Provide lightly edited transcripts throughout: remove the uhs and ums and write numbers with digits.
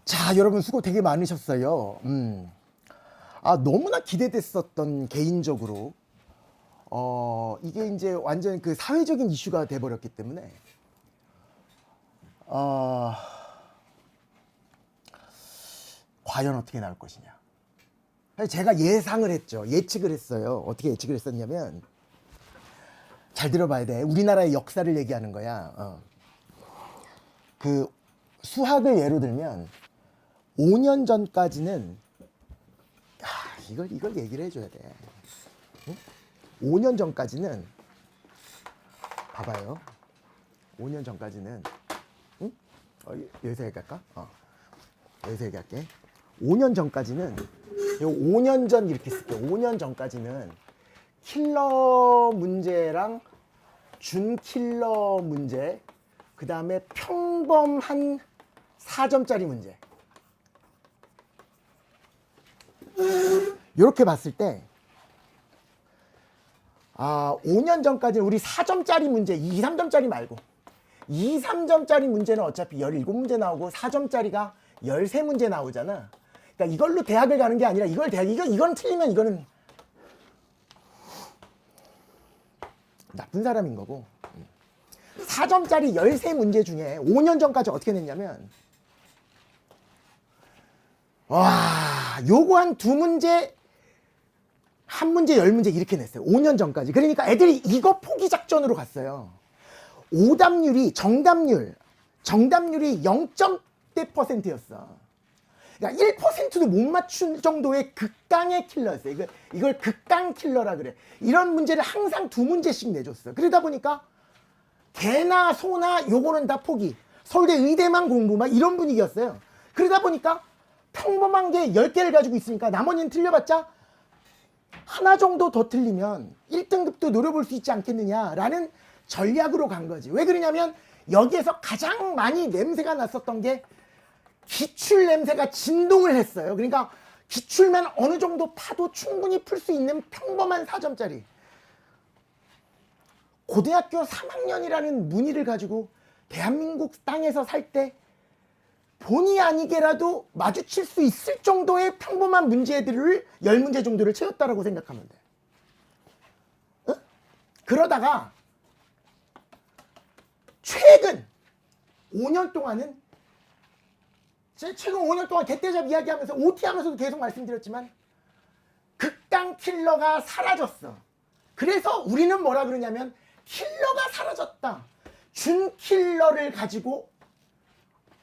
자, 여러분 수고 되게 많으셨어요. 너무나 기대됐었던 개인적으로 이게 이제 완전 그 사회적인 이슈가 돼버렸기 때문에 과연 어떻게 나올 것이냐. 사실 제가 예상을 했죠. 예측을 했어요. 어떻게 예측을 했었냐면, 잘 들어봐야 돼. 우리나라의 역사를 얘기하는 거야. 그 수학을 예로 들면 5년 전까지는 이걸 얘기를 해줘야 돼. 응? 5년 전까지는 봐봐요. 5년 전까지는 응? 여기서 얘기할까? 여기서 얘기할게. 5년 전까지는 5년 전 이렇게 쓸게. 5년 전까지는 킬러 문제랑 준킬러 문제, 그 다음에 평범한 4점짜리 문제. 이렇게 봤을 때 5년 전까지는 우리 4점짜리 문제, 2, 3점짜리 말고 2, 3점짜리 문제는 어차피 17문제 나오고 4점짜리가 13문제 나오잖아. 그러니까 이걸로 대학을 가는 게 아니라 이건 틀리면 이거는 나쁜 사람인 거고, 4점짜리 13문제 중에 5년 전까지 어떻게 냈냐면, 요거 한 2문제, 1문제, 10문제 이렇게 냈어요. 5년 전까지. 그러니까 애들이 이거 포기 작전으로 갔어요. 오답률이, 정답률이 0.대%였어. 그러니까 1%도 못 맞춘 정도의 극강의 킬러였어요. 이걸 극강 킬러라 그래. 이런 문제를 항상 2문제씩 내줬어. 그러다 보니까 개나 소나 요거는 다 포기. 서울대 의대만 공부 막 이런 분위기였어요. 그러다 보니까 평범한 게 10개를 가지고 있으니까 나머지는 틀려봤자 하나 정도 더 틀리면 1등급도 노려볼 수 있지 않겠느냐라는 전략으로 간 거지. 왜 그러냐면 여기에서 가장 많이 냄새가 났었던 게 기출 냄새가 진동을 했어요. 그러니까 기출만 어느 정도 파도 충분히 풀 수 있는 평범한 4점짜리. 고등학교 3학년이라는 문의를 가지고 대한민국 땅에서 살 때 본의 아니게라도 마주칠 수 있을 정도의 평범한 문제들을 10문제 정도를 채웠다라고 생각하면 돼. 그러다가 최근 5년 동안은, 최근 5년 동안 개떼잡 이야기하면서 OT하면서도 계속 말씀드렸지만 극강 킬러가 사라졌어. 그래서 우리는 뭐라 그러냐면 킬러가 사라졌다. 준 킬러를 가지고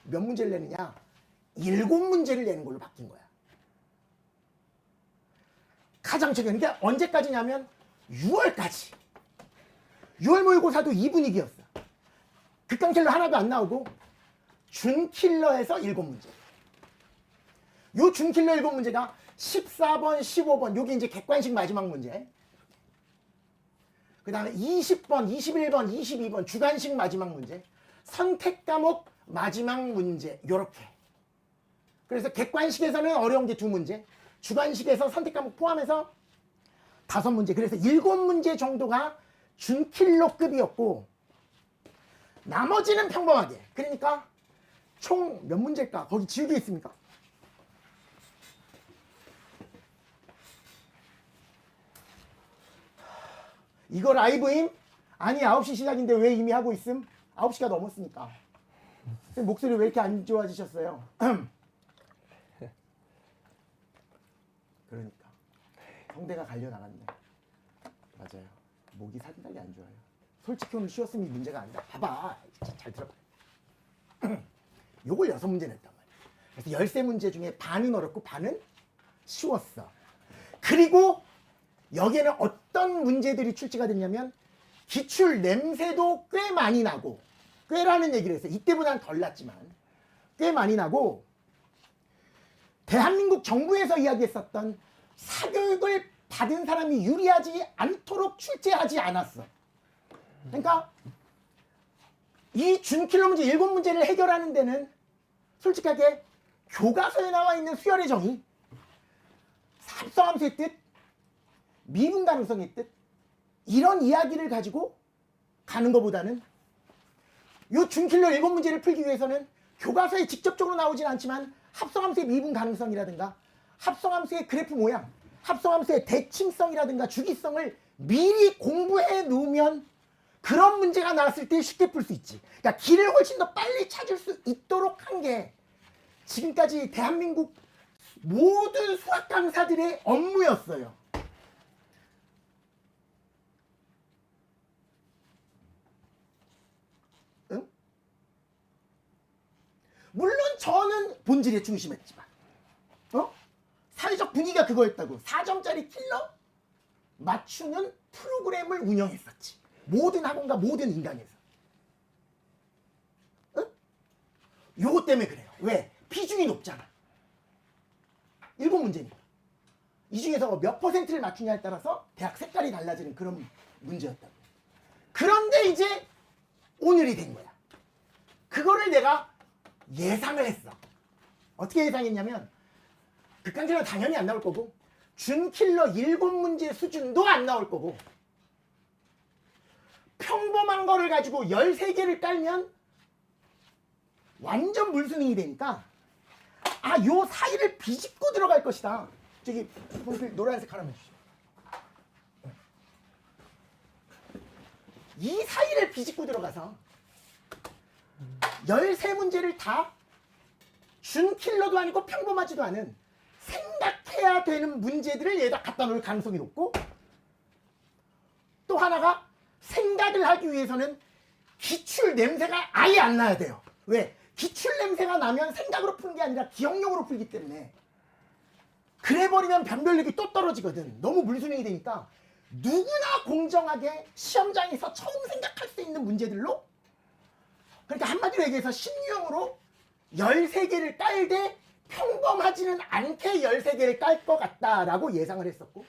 몇 문제를 내느냐? 7문제를 내는 걸로 바뀐 거야. 가장 최근, 그러니까 언제까지냐면 6월까지. 6월 모의고사도 이 분위기였어. 극강 킬러 하나도 안 나오고 준 킬러에서 7문제. 요 준 킬러 7문제가 14번, 15번, 요게 이제 객관식 마지막 문제. 그 다음에 20번, 21번, 22번 주관식 마지막 문제. 선택 과목 마지막 문제. 요렇게. 그래서 객관식에서는 어려운 게 2문제. 주관식에서 선택 과목 포함해서 5문제. 그래서 7문제 정도가 준킬러급이었고 나머지는 평범하게. 그러니까 총 몇 문제일까? 거기 지우개 있습니까? 이거 라이브임? 아니 9시 시작인데 왜 이미 하고 있음? 9시가 넘었으니까. 목소리 왜 이렇게 안 좋아지셨어요? 그러니까 성대가 갈려나갔네. 맞아요. 목이 상당히 안 좋아요. 솔직히 오늘 쉬었으면 이 문제가 아니라, 봐봐, 잘 들어봐. 요걸 6문제 냈단 말이야. 그래서 13문제 중에 반은 어렵고 반은 쉬웠어. 그리고 여기에는 어떤 문제들이 출제가 됐냐면 기출 냄새도 꽤 많이 나고, 꽤라는 얘기를 했어요. 이때보다는 덜 났지만 꽤 많이 나고, 대한민국 정부에서 이야기했었던 사교육을 받은 사람이 유리하지 않도록 출제하지 않았어. 그러니까 이 준킬러 문제 7문제를 해결하는 데는 솔직하게 교과서에 나와 있는 수열의 정의, 합성함수의 뜻, 미분 가능성의 뜻, 이런 이야기를 가지고 가는 것보다는 이 준킬러 7문제를 풀기 위해서는 교과서에 직접적으로 나오진 않지만 합성함수의 미분 가능성이라든가 합성함수의 그래프 모양, 합성함수의 대칭성이라든가 주기성을 미리 공부해 놓으면 그런 문제가 나왔을 때 쉽게 풀 수 있지. 그러니까 길을 훨씬 더 빨리 찾을 수 있도록 한 게 지금까지 대한민국 모든 수학 강사들의 업무였어요. 응? 물론 저는 본질에 중심했지만 사회적 분위기가 그거였다고. 4점짜리 킬러 맞추는 프로그램을 운영했었지. 모든 학원과 모든 인강에서. 응? 요거 때문에 그래요. 왜? 비중이 높잖아. 7문제니까. 이 중에서 몇 퍼센트를 맞추냐에 따라서 대학 색깔이 달라지는 그런 문제였다고. 그런데 이제 오늘이 된 거야. 그거를 내가 예상을 했어. 어떻게 예상했냐면 극강킬러는 당연히 안 나올 거고 준킬러 7문제 수준도 안 나올 거고 평범한 거를 가지고 13개를 깔면 완전 물수능이 되니까 요 사이를 비집고 들어갈 것이다. 저기 노란색 하나만 주시죠. 이 사이를 비집고 들어가서 13문제를 다 준킬러도 아니고 평범하지도 않은 생각해야 되는 문제들을 여기다 갖다 놓을 가능성이 높고 또 하나가 생각을 하기 위해서는 기출 냄새가 아예 안 나야 돼요. 왜? 기출 냄새가 나면 생각으로 푸는 게 아니라 기억력으로 풀기 때문에 그래버리면 변별력이 또 떨어지거든. 너무 물수능이 되니까 누구나 공정하게 시험장에서 처음 생각할 수 있는 문제들로 그러니까 한마디로 얘기해서 신유형으로 13개를 깔되 평범하지는 않게 13개를 깔 것 같다라고 예상을 했었고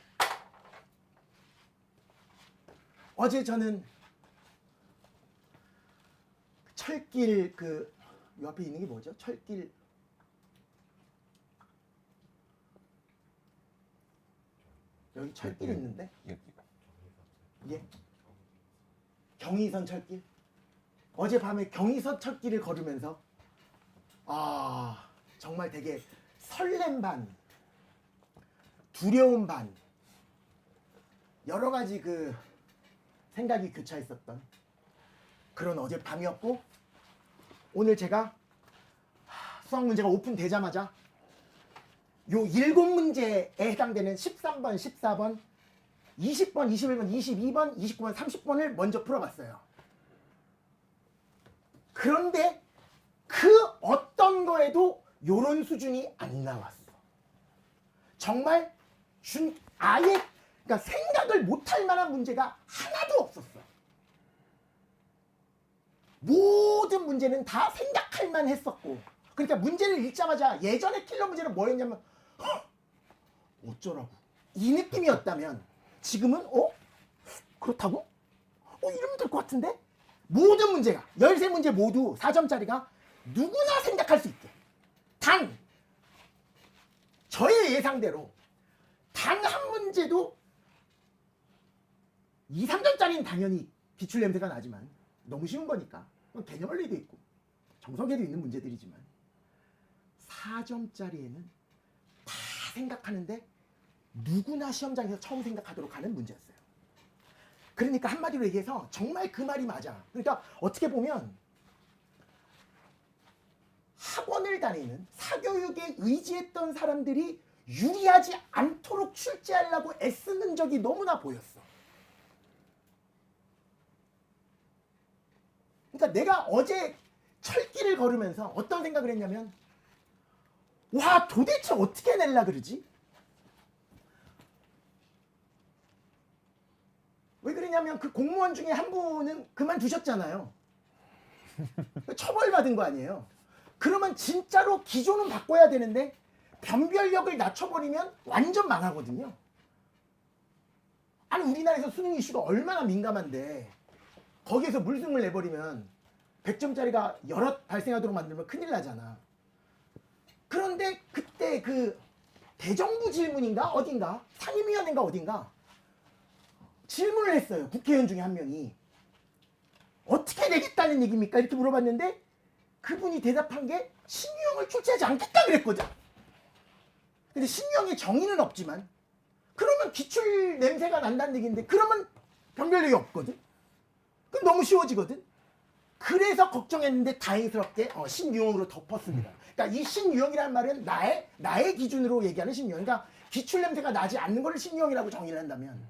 어제 저는 철길 요 앞에 있는 게 뭐죠? 철길 여기 철길 있는데 예 경의선 철길 어젯밤에 경의선 철길을 걸으면서 정말 되게 설렘 반 두려움 반 여러 가지 생각이 교차했었던 그런 어젯밤이었고 오늘 제가 수학 문제가 오픈되자마자 요 7문제에 해당되는 13번, 14번, 20번, 21번, 22번, 29번, 30번을 먼저 풀어봤어요. 그런데 그 어떤 거에도 요런 수준이 안 나왔어. 정말 아예 그러니까 생각을 못할 만한 문제가 하나도 없었어. 모든 문제는 다 생각할 만 했었고 그러니까 문제를 읽자마자 예전에 킬러 문제는 뭐였냐면 어쩌라고 이 느낌이었다면 지금은 그렇다고? 이러면 될 것 같은데? 모든 문제가 13문제 모두 4점짜리가 누구나 생각할 수 있게 단 저의 예상대로 단 한 문제도 2, 3점짜리는 당연히 기출 냄새가 나지만 너무 쉬운 거니까 개념 원리도 있고 정석에도 있는 문제들이지만 4점짜리에는 다 생각하는데 누구나 시험장에서 처음 생각하도록 하는 문제였어요. 그러니까 한마디로 얘기해서 정말 그 말이 맞아. 그러니까 어떻게 보면 학원을 다니는 사교육에 의지했던 사람들이 유리하지 않도록 출제하려고 애쓰는 적이 너무나 보였어. 그러니까 내가 어제 철길을 걸으면서 어떤 생각을 했냐면 와 도대체 어떻게 낼라 그러지? 왜 그러냐면 그 공무원 중에 한 분은 그만두셨잖아요. 처벌받은 거 아니에요. 그러면 진짜로 기조는 바꿔야 되는데 변별력을 낮춰버리면 완전 망하거든요. 아니 우리나라에서 수능 이슈가 얼마나 민감한데 거기에서 물승을 내버리면 100점짜리가 여럿 발생하도록 만들면 큰일 나잖아. 그런데 그때 대정부 질문인가 어딘가 상임위원회인가 어딘가 질문을 했어요. 국회의원 중에 한 명이 어떻게 내겠다는 얘기입니까? 이렇게 물어봤는데 그분이 대답한 게 신유형을 출제하지 않겠다 그랬거든. 근데 신유형의 정의는 없지만 그러면 기출 냄새가 난다는 얘기인데 그러면 변별력이 없거든. 그럼 너무 쉬워지거든. 그래서 걱정했는데 다행스럽게 신유형으로 덮었습니다. 그러니까 이 신유형이라는 말은 나의 기준으로 얘기하는 신유형. 그러니까 기출 냄새가 나지 않는 걸 신유형이라고 정의를 한다면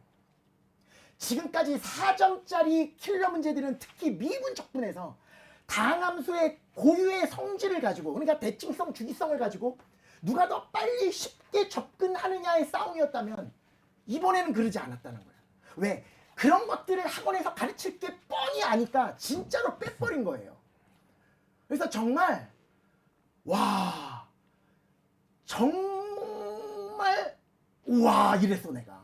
지금까지 4점짜리 킬러 문제들은 특히 미분 척분에서 다항함수의 고유의 성질을 가지고 그러니까 대칭성, 주기성을 가지고 누가 더 빨리 쉽게 접근하느냐의 싸움이었다면 이번에는 그러지 않았다는 거야. 왜? 그런 것들을 학원에서 가르칠 게 뻔히 아니까 진짜로 빼버린 거예요. 그래서 정말 와 정말 우와 이랬어 내가.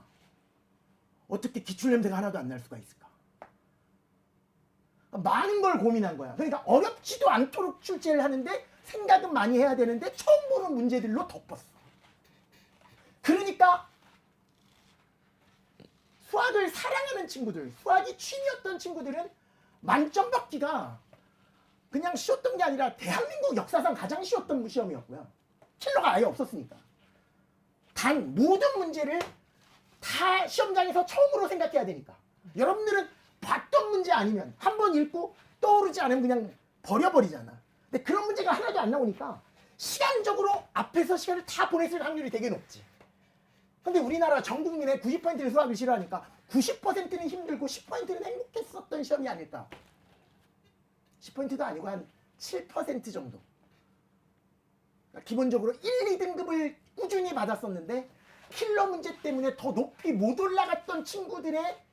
어떻게 기출 냄새가 하나도 안 날 수가 있을까? 많은 걸 고민한 거야. 그러니까 어렵지도 않도록 출제를 하는데 생각은 많이 해야 되는데 처음 보는 문제들로 덮었어. 그러니까 수학을 사랑하는 친구들, 수학이 취미였던 친구들은 만점 받기가 그냥 쉬웠던 게 아니라 대한민국 역사상 가장 쉬웠던 시험이었고요. 킬러가 아예 없었으니까. 단 모든 문제를 다 시험장에서 처음으로 생각해야 되니까. 여러분들은 봤던 문제 아니면 한 번 읽고 떠오르지 않으면 그냥 버려버리잖아. 근데 그런 문제가 하나도 안 나오니까 시간적으로 앞에서 시간을 다 보냈을 확률이 되게 높지. 근데 우리나라 전 국민의 90%는 수학을 싫어하니까 90%는 힘들고 10%는 행복했었던 시험이 아닐까. 10%도 아니고 한 7% 정도. 그러니까 기본적으로 1, 2등급을 꾸준히 받았었는데 킬러 문제 때문에 더 높이 못 올라갔던 친구들의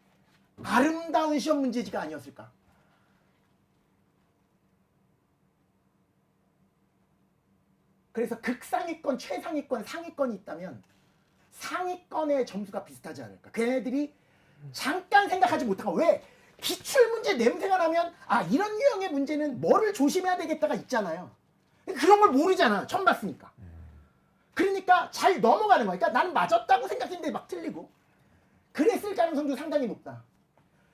아름다운 시험 문제지가 아니었을까. 그래서 극상위권, 최상위권, 상위권이 있다면 상위권의 점수가 비슷하지 않을까. 걔네들이 잠깐 생각하지 못한 거. 왜? 기출문제 냄새가 나면 아 이런 유형의 문제는 뭐를 조심해야 되겠다가 있잖아요. 그런 걸 모르잖아. 처음 봤으니까. 그러니까 잘 넘어가는 거야. 그러니까 나는 맞았다고 생각했는데 막 틀리고. 그랬을 가능성도 상당히 높다.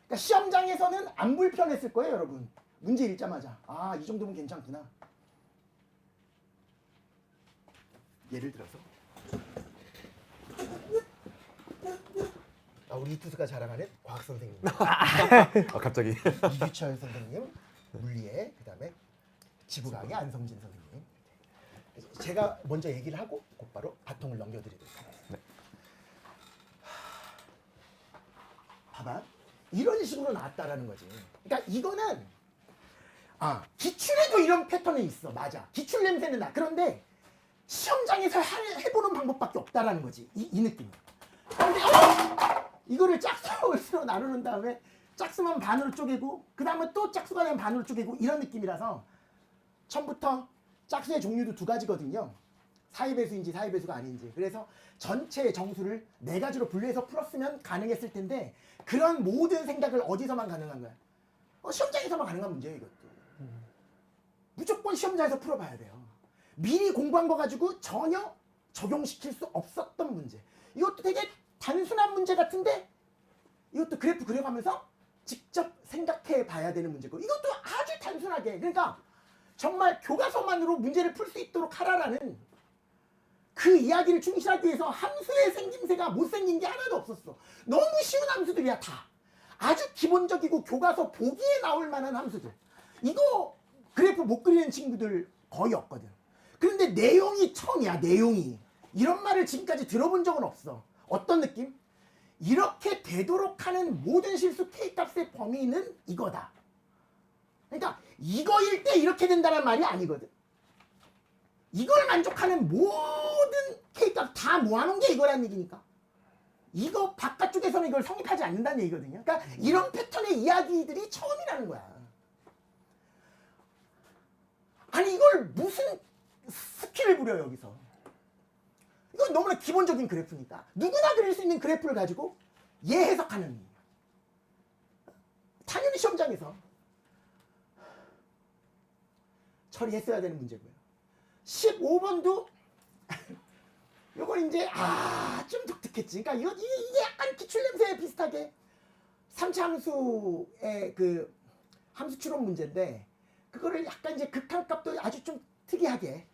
그러니까 시험장에서는 안 불편했을 거예요, 여러분. 문제 읽자마자 아, 이 정도면 괜찮구나. 예를 들어서 우리 이투스가 자랑하는 과학 선생님. 갑자기. 이규철 선생님, 물리의 그다음에 지구과학의 안성진 선생님. 제가 먼저 얘기를 하고 곧바로 바통을 넘겨드리도록 하겠습니다. 네. 봐봐, 이런 식으로 나왔다라는 거지. 그러니까 이거는 기출에도 이런 패턴이 있어. 맞아. 기출 냄새는 나. 그런데 시험장에서 해보는 방법밖에 없다라는 거지. 이 느낌. 그런데 이거를 짝수로 나누는 다음에 짝수만 반으로 쪼개고 그 다음에 또 짝수가 되면 반으로 쪼개고 이런 느낌이라서 처음부터 짝수의 종류도 두 가지거든요. 사이배수인지 사이배수가 아닌지. 그래서 전체 정수를 네 가지로 분류해서 풀었으면 가능했을 텐데 그런 모든 생각을 어디서만 가능한 거야? 시험장에서만 가능한 문제예요. 이것도. 무조건 시험장에서 풀어봐야 돼요. 미리 공부한 거 가지고 전혀 적용시킬 수 없었던 문제. 이것도 되게 단순한 문제 같은데 이것도 그래프 그려가면서 직접 생각해 봐야 되는 문제고 이것도 아주 단순하게 그러니까 정말 교과서만으로 문제를 풀 수 있도록 하라라는 그 이야기를 충실하기 위해서 함수의 생김새가 못생긴 게 하나도 없었어. 너무 쉬운 함수들이야 다. 아주 기본적이고 교과서 보기에 나올 만한 함수들. 이거 그래프 못 그리는 친구들 거의 없거든. 그런데 내용이 처음이야. 내용이. 이런 말을 지금까지 들어본 적은 없어. 어떤 느낌? 이렇게 되도록 하는 모든 실수 K값의 범위는 이거다. 그러니까 이거일 때 이렇게 된다는 말이 아니거든. 이걸 만족하는 모든 K값 다 모아놓은 게 이거라는 얘기니까. 이거 바깥쪽에서는 이걸 성립하지 않는다는 얘기거든요. 그러니까 이런 패턴의 이야기들이 처음이라는 거야. 아니 이걸 무슨 스킬을 부려 여기서. 이건 너무나 기본적인 그래프니까 누구나 그릴 수 있는 그래프를 가지고 예해석하는 당연히 시험장에서 처리했어야 되는 문제고요. 15번도 요건 이제 좀 독특했지. 그러니까 이게 약간 기출 냄새에 비슷하게 3차 함수의 그 함수 추론 문제인데 그거를 약간 이제 극한값도 유리하게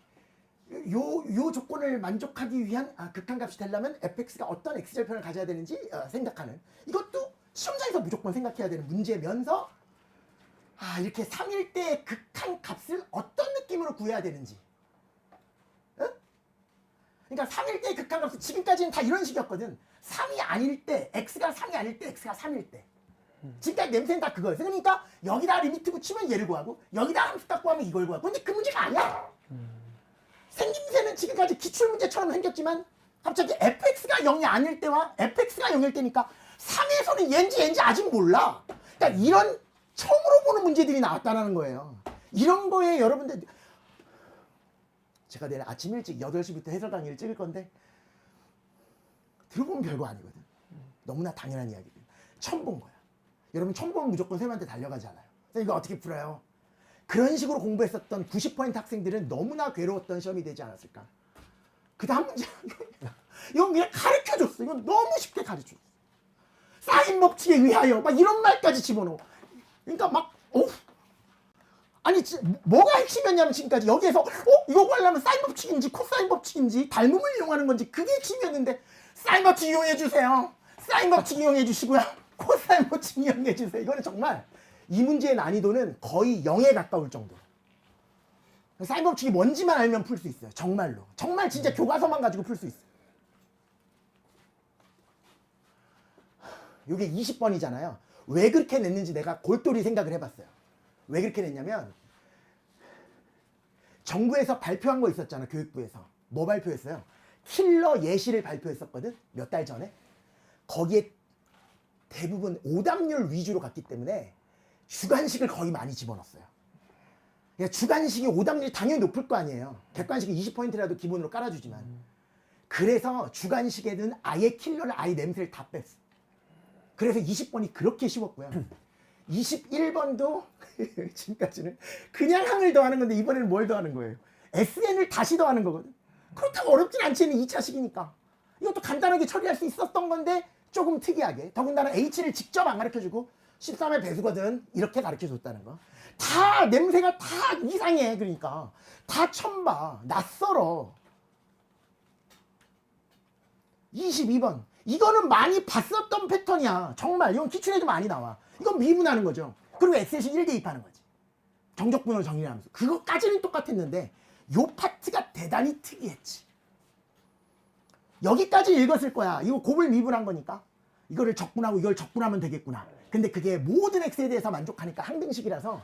요 조건을 만족하기 위한 극한값이 되려면 fx가 어떤 x절편을 가져야 되는지 생각하는, 이것도 시험장에서 무조건 생각해야 되는 문제면서 이렇게 3일 때 극한값을 어떤 느낌으로 구해야 되는지. 그러니까 3일 때 극한값은 지금까지는 다 이런 식이었거든. 3이 아닐 때, x가 3이 아닐 때, x가 3일 때. 지금까지 냄새는 다 그거였어. 그러니까 여기다 리미트 붙이면 얘를 구하고 여기다 함수 딱 구하면 이걸 구하고. 근데 그 문제가 아니야. 생김새는 지금까지 기출문제처럼 생겼지만 갑자기 fx가 0이 아닐 때와 fx가 0일 때니까 3에서는 얘인지 아직 몰라. 그러니까 이런 처음으로 보는 문제들이 나왔다는 거예요. 이런 거에 여러분들, 제가 내일 아침 일찍 8시부터 해설 강의를 찍을 건데 들어보면 별거 아니거든. 너무나 당연한 이야기들. 처음 본 거야. 여러분 처음 보면 무조건 쌤한테 달려가잖아요. 이거 어떻게 풀어요? 그런 식으로 공부했었던 90% 학생들은 너무나 괴로웠던 시험이 되지 않았을까. 그 다음 문제 이건 그냥 가르쳐줬어. 이건 너무 쉽게 가르쳐줬어. 사인 법칙에 의하여 막 이런 말까지 집어넣어. 그러니까 막 아니 뭐가 핵심이었냐면 지금까지 여기에서 이거 구하려면 사인 법칙인지 코사인 법칙인지 닮음을 이용하는 건지 그게 핵심이었는데, 사인 법칙 이용해 주세요. 사인 법칙 이용해 주시고요. 코사인 법칙 이용해 주세요. 이거는 정말 이 문제의 난이도는 거의 0에 가까울 정도. 사인 법칙이 뭔지만 알면 풀 수 있어요. 정말로. 정말 진짜 교과서만 가지고 풀 수 있어요. 이게 20번이잖아요. 왜 그렇게 냈는지 내가 골똘히 생각을 해봤어요. 왜 그렇게 냈냐면 정부에서 발표한 거 있었잖아. 교육부에서. 뭐 발표했어요? 킬러 예시를 발표했었거든. 몇 달 전에. 거기에 대부분 오답률 위주로 갔기 때문에 주관식을 거의 많이 집어넣었어요. 그러니까 주관식이 오답률이 당연히 높을 거 아니에요. 객관식이 20%라도 기본으로 깔아주지만. 그래서 주관식에는 아예 킬러를, 아예 냄새를 다 뺐어. 그래서 20번이 그렇게 쉬웠고요. 21번도 지금까지는 그냥 항을 더하는 건데 이번에는 뭘 더하는 거예요? SN을 다시 더하는 거거든. 그렇다고 어렵진 않지. 2차식이니까. 이것도 간단하게 처리할 수 있었던 건데 조금 특이하게. 더군다나 H를 직접 안 가르쳐주고 13의 배수거든. 이렇게 가르쳐줬다는 거. 다 냄새가 다 이상해. 그러니까 다 처음 봐. 낯설어. 22번. 이거는 많이 봤었던 패턴이야. 정말 이건 기출에도 많이 나와. 이건 미분하는 거죠. 그리고 엑셀식 1 대입하는 거지. 정적분을 정리하면서. 그것까지는 똑같았는데 요 파트가 대단히 특이했지. 여기까지 읽었을 거야. 이거 곱을 미분한 거니까 이거를 적분하고 이걸 적분하면 되겠구나. 근데 그게 모든 x에 대해서 만족하니까 항등식이라서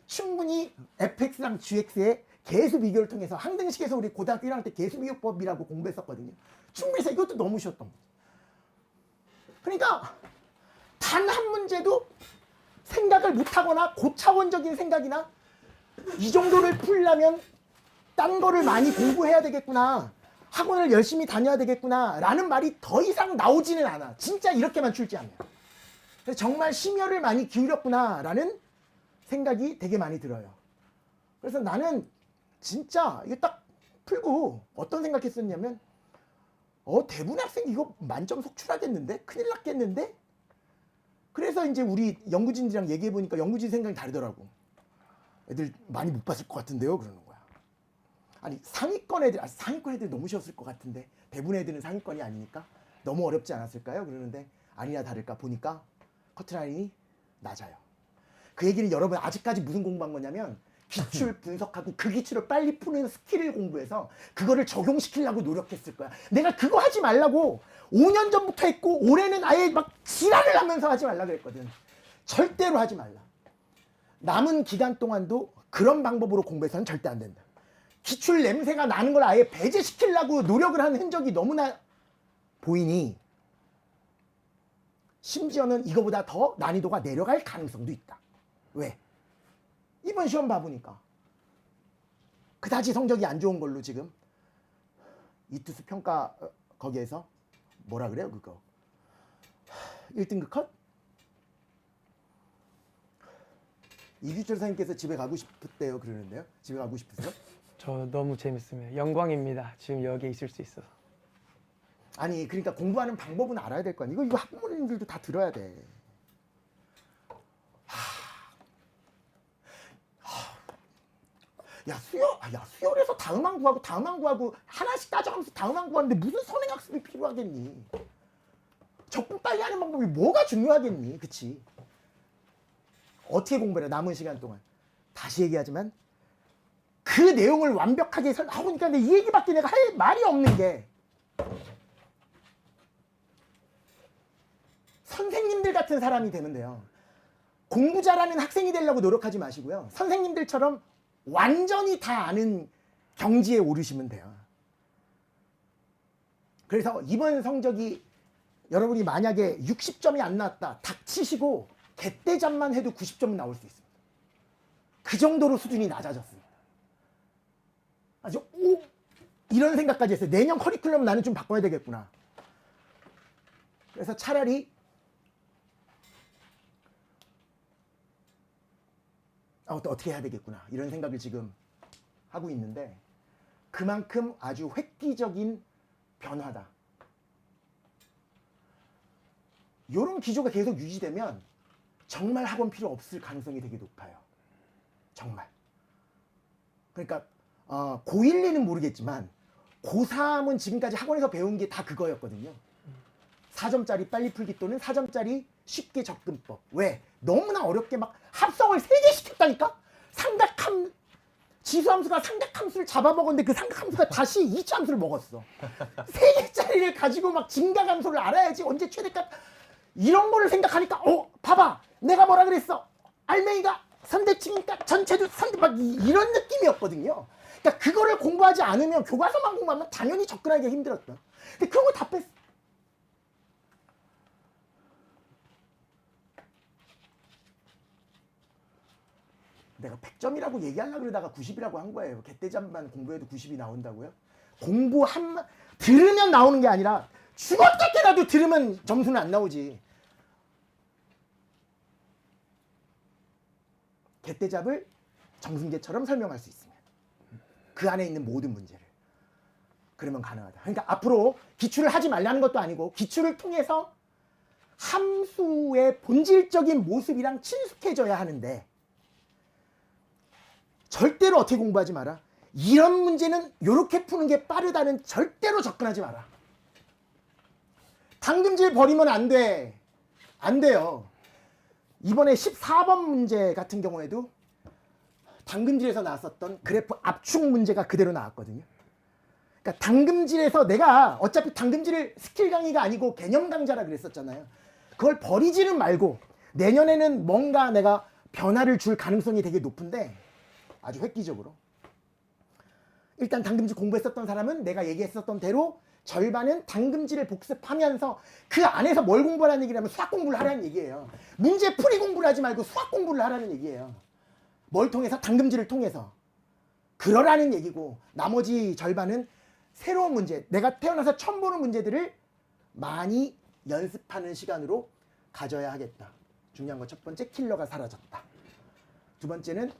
충분히 fx랑 gx의 계수 비교를 통해서, 항등식에서 우리 고등학교 1학년 때 계수 비교법이라고 공부했었거든요. 충분히 해서 이것도 너무 쉬웠던 거지. 그러니까 단 한 문제도 생각을 못하거나 고차원적인 생각이나 이 정도를 풀려면 딴 거를 많이 공부해야 되겠구나, 학원을 열심히 다녀야 되겠구나 라는 말이 더 이상 나오지는 않아. 진짜 이렇게만 출제 하면. 그래서 정말 심혈을 많이 기울였구나 라는 생각이 되게 많이 들어요. 그래서 나는 진짜 이거 딱 풀고 어떤 생각했었냐면 대부분 학생 이거 만점 속출하겠는데? 큰일 났겠는데? 그래서 이제 우리 연구진들이랑 얘기해보니까 연구진 생각이 다르더라고. 애들 많이 못 봤을 것 같은데요? 그러는 거야. 아니 상위권 애들 너무 쉬웠을 것 같은데 대부분 애들은 상위권이 아니니까 너무 어렵지 않았을까요? 그러는데 아니나 다를까 보니까 커트라인이 낮아요. 그 얘기는 여러분 아직까지 무슨 공부한 거냐면 기출 분석하고 그 기출을 빨리 푸는 스킬을 공부해서 그거를 적용시키려고 노력했을 거야. 내가 그거 하지 말라고 5년 전부터 했고 올해는 아예 막 지랄을 하면서 하지 말라 그랬거든. 절대로 하지 말라. 남은 기간 동안도 그런 방법으로 공부해서는 절대 안 된다. 기출 냄새가 나는 걸 아예 배제시키려고 노력을 하는 흔적이 너무나 보이니 심지어는 이거보다 더 난이도가 내려갈 가능성도 있다. 왜? 이번 시험 봐보니까 그다지 성적이 안 좋은 걸로 지금 이투스 평가 거기에서 뭐라 그래요 그거 1등급 컷? 이규철 선생님께서 집에 가고 싶대요 그러는데요. 집에 가고 싶으세요? 저 너무 재밌습니다. 영광입니다. 지금 여기에 있을 수 있어서. 아니 그러니까 공부하는 방법은 알아야 될 거 아니야. 이거 학부모님들도 다 들어야 돼. 수열에서 다음한 구하고 하나씩 따져가면서 다음한 구하는데 무슨 선행학습이 필요하겠니? 적분 빨리 하는 방법이 뭐가 중요하겠니? 그치? 어떻게 공부해라 남은 시간 동안. 다시 얘기하지만 그 내용을 완벽하게 그러니까 근데 이 얘기밖에 내가 할 말이 없는 게 선생님들 같은 사람이 되면 돼요. 공부 잘하는 학생이 되려고 노력하지 마시고요. 선생님들처럼 완전히 다 아는 경지에 오르시면 돼요. 그래서 이번 성적이 여러분이 만약에 60점이 안 나왔다. 닥치시고 개떼잡만 해도 90점은 나올 수 있습니다. 그 정도로 수준이 낮아졌습니다. 아주 이런 생각까지 했어요. 내년 커리큘럼 나는 좀 바꿔야 되겠구나. 그래서 차라리 어떻게 해야 되겠구나 이런 생각을 지금 하고 있는데 그만큼 아주 획기적인 변화다. 이런 기조가 계속 유지되면 정말 학원 필요 없을 가능성이 되게 높아요. 정말. 그러니까 고1, 2는 모르겠지만 고3은 지금까지 학원에서 배운 게 다 그거였거든요. 4점짜리 빨리 풀기 또는 4점짜리 쉽게 접근법. 왜? 너무나 어렵게 막 합성을 3개 시켰다니까? 지수함수가 삼각함수를 잡아먹었는데 그 삼각함수가 다시 2차함수를 먹었어. 3개짜리를 가지고 막 증가함수를 알아야지 언제 최대값 이런 거를 생각하니까 봐봐 내가 뭐라 그랬어 알맹이가 선대칭이니까 전체도 선대 막 이런 느낌이었거든요. 그러니까 그거를 공부하지 않으면 교과서만 공부하면 당연히 접근하기가 힘들었던. 근데 그런 거 다 뺐어. 내가 100점이라고 얘기하려고 그러다가 90이라고 한 거예요. 개떼잡만 공부해도 90이 나온다고요? 들으면 나오는 게 아니라 죽었다 깨라도 들으면 점수는 안 나오지. 개떼잡을 정승재처럼 설명할 수 있으면 그 안에 있는 모든 문제를 그러면 가능하다. 그러니까 앞으로 기출을 하지 말라는 것도 아니고 기출을 통해서 함수의 본질적인 모습이랑 친숙해져야 하는데 절대로 어떻게 공부하지 마라. 이런 문제는 이렇게 푸는 게 빠르다는 절대로 접근하지 마라. 당금질 버리면 안 돼. 안 돼요. 이번에 14번 문제 같은 경우에도 당금질에서 나왔었던 그래프 압축 문제가 그대로 나왔거든요. 그러니까 당금질에서 내가 어차피 당금질을 스킬 강의가 아니고 개념 강좌라 그랬었잖아요. 그걸 버리지는 말고 내년에는 뭔가 내가 변화를 줄 가능성이 되게 높은데 아주 획기적으로 일단 당금질 공부했었던 사람은 내가 얘기했었던 대로 절반은 당금질을 복습하면서 그 안에서 뭘 공부하라는 얘기냐면 수학 공부를 하라는 얘기예요. 문제 풀이 공부를 하지 말고 수학 공부를 하라는 얘기예요. 뭘 통해서? 당금질을 통해서. 그러라는 얘기고 나머지 절반은 새로운 문제, 내가 태어나서 처음 보는 문제들을 많이 연습하는 시간으로 가져야 하겠다. 중요한 거 첫 번째, 킬러가 사라졌다. 두 번째는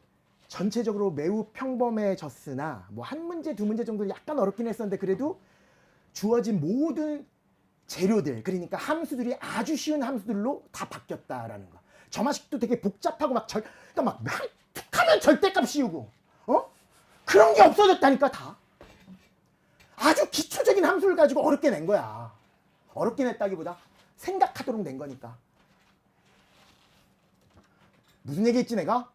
전체적으로 매우 평범해졌으나 뭐 한 문제, 두 문제 정도 약간 어렵긴 했었는데 그래도 주어진 모든 재료들, 그러니까 함수들이 아주 쉬운 함수들로 다 바뀌었다라는 거. 점화식도 되게 복잡하고 그러니까 막 툭하면 절대값 씌우고 그런 게 없어졌다니까 다. 아주 기초적인 함수를 가지고 어렵게 낸 거야. 어렵게 냈다기보다 생각하도록 낸 거니까. 무슨 얘기했지 내가?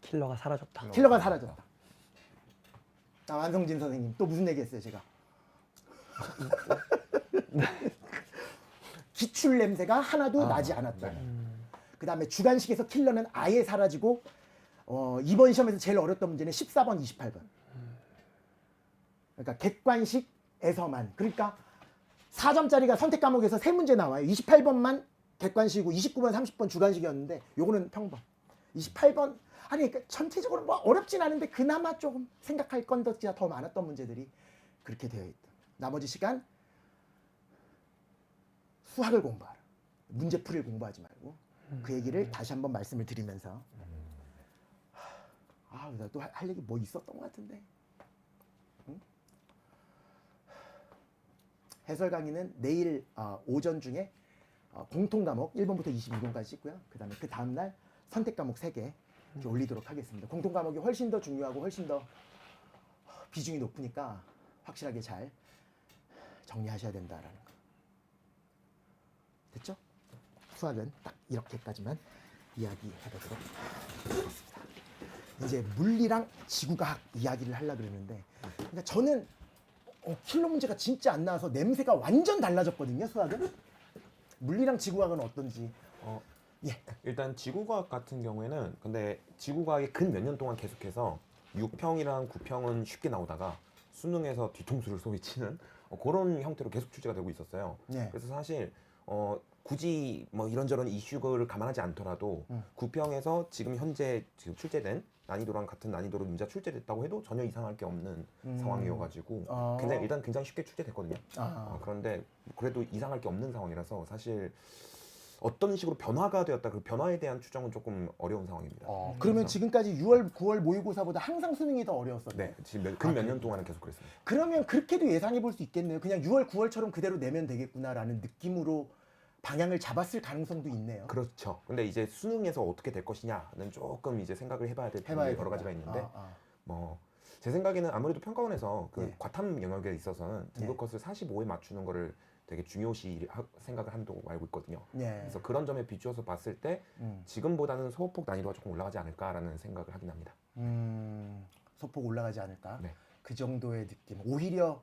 킬러가 사라졌다. 킬러가 사라졌다. 완성진 선생님 또 무슨 얘기했어요 제가? 기출 냄새가 하나도 나지 않았다. 그 다음에 주관식에서 킬러는 아예 사라지고 이번 시험에서 제일 어려웠던 문제는 14번, 28번. 그러니까 객관식에서만. 그러니까 4점짜리가 선택 과목에서 3문제 나와요. 28번만 객관식이고 29번, 30번 주관식이었는데 요거는 평범. 28번 아니 그러니까 전체적으로 뭐 어렵진 않은데 그나마 조금 생각할 건덕지가 더 많았던 문제들이 그렇게 되어 있다. 나머지 시간 수학을 공부하라. 문제풀이를 공부하지 말고 그 얘기를 다시 한번 말씀을 드리면서 나 또 할 얘기 뭐 있었던 것 같은데. 응? 해설 강의는 내일 오전 중에 공통 과목 1번부터 22번까지 있고요. 그 다음날 선택 과목 3개 이렇게 올리도록 하겠습니다. 공통 과목이 훨씬 더 중요하고 훨씬 더 비중이 높으니까 확실하게 잘 정리하셔야 된다라는 거. 됐죠? 수학은 딱 이렇게까지만 이야기해보도록 하겠습니다. 이제 물리랑 지구과학 이야기를 하려고 그랬는데, 그러니까 저는 킬러 문제가 진짜 안 나와서 냄새가 완전 달라졌거든요. 수학은. 물리랑 지구과학은 어떤지. 예. 일단 지구과학 같은 경우에는 근데 지구과학이 근 몇 년 동안 계속해서 6평이랑 9평은 쉽게 나오다가 수능에서 뒤통수를 소위 치는 그런 형태로 계속 출제가 되고 있었어요. 네. 그래서 사실 굳이 뭐 이런저런 이슈를 감안하지 않더라도 9평에서 지금 현재 지금 출제된 난이도랑 같은 난이도로 문제가 출제됐다고 해도 전혀 이상할 게 없는 상황이어가지고 굉장히 쉽게 출제됐거든요. 그런데 그래도 이상할 게 없는 상황이라서 사실 어떤 식으로 변화가 되었다, 그 변화에 대한 추정은 조금 어려운 상황입니다. 그러면 지금까지 6월, 9월 모의고사보다 항상 수능이 더 어려웠었나요? 네, 지금 근 몇 년 동안은 계속 그랬습니다. 그러면 그렇게도 예상해 볼 수 있겠네요. 그냥 6월, 9월처럼 그대로 내면 되겠구나라는 느낌으로 방향을 잡았을 가능성도 있네요. 그렇죠. 근데 이제 수능에서 어떻게 될 것이냐는 조금 이제 생각을 해봐야 될 부분이 여러 가지가 있는데 뭐 제 생각에는 아무래도 평가원에서 그 과탐 영역에 있어서는 등급 컷을 45에 맞추는 거를 되게 중요시 생각을 한다고 알고 있거든요. 그래서 그런 점에 비추어서 봤을 때 지금보다는 소폭 난이도가 조금 올라가지 않을까라는 생각을 하긴 합니다. 소폭 올라가지 않을까? 네. 그 정도의 느낌. 오히려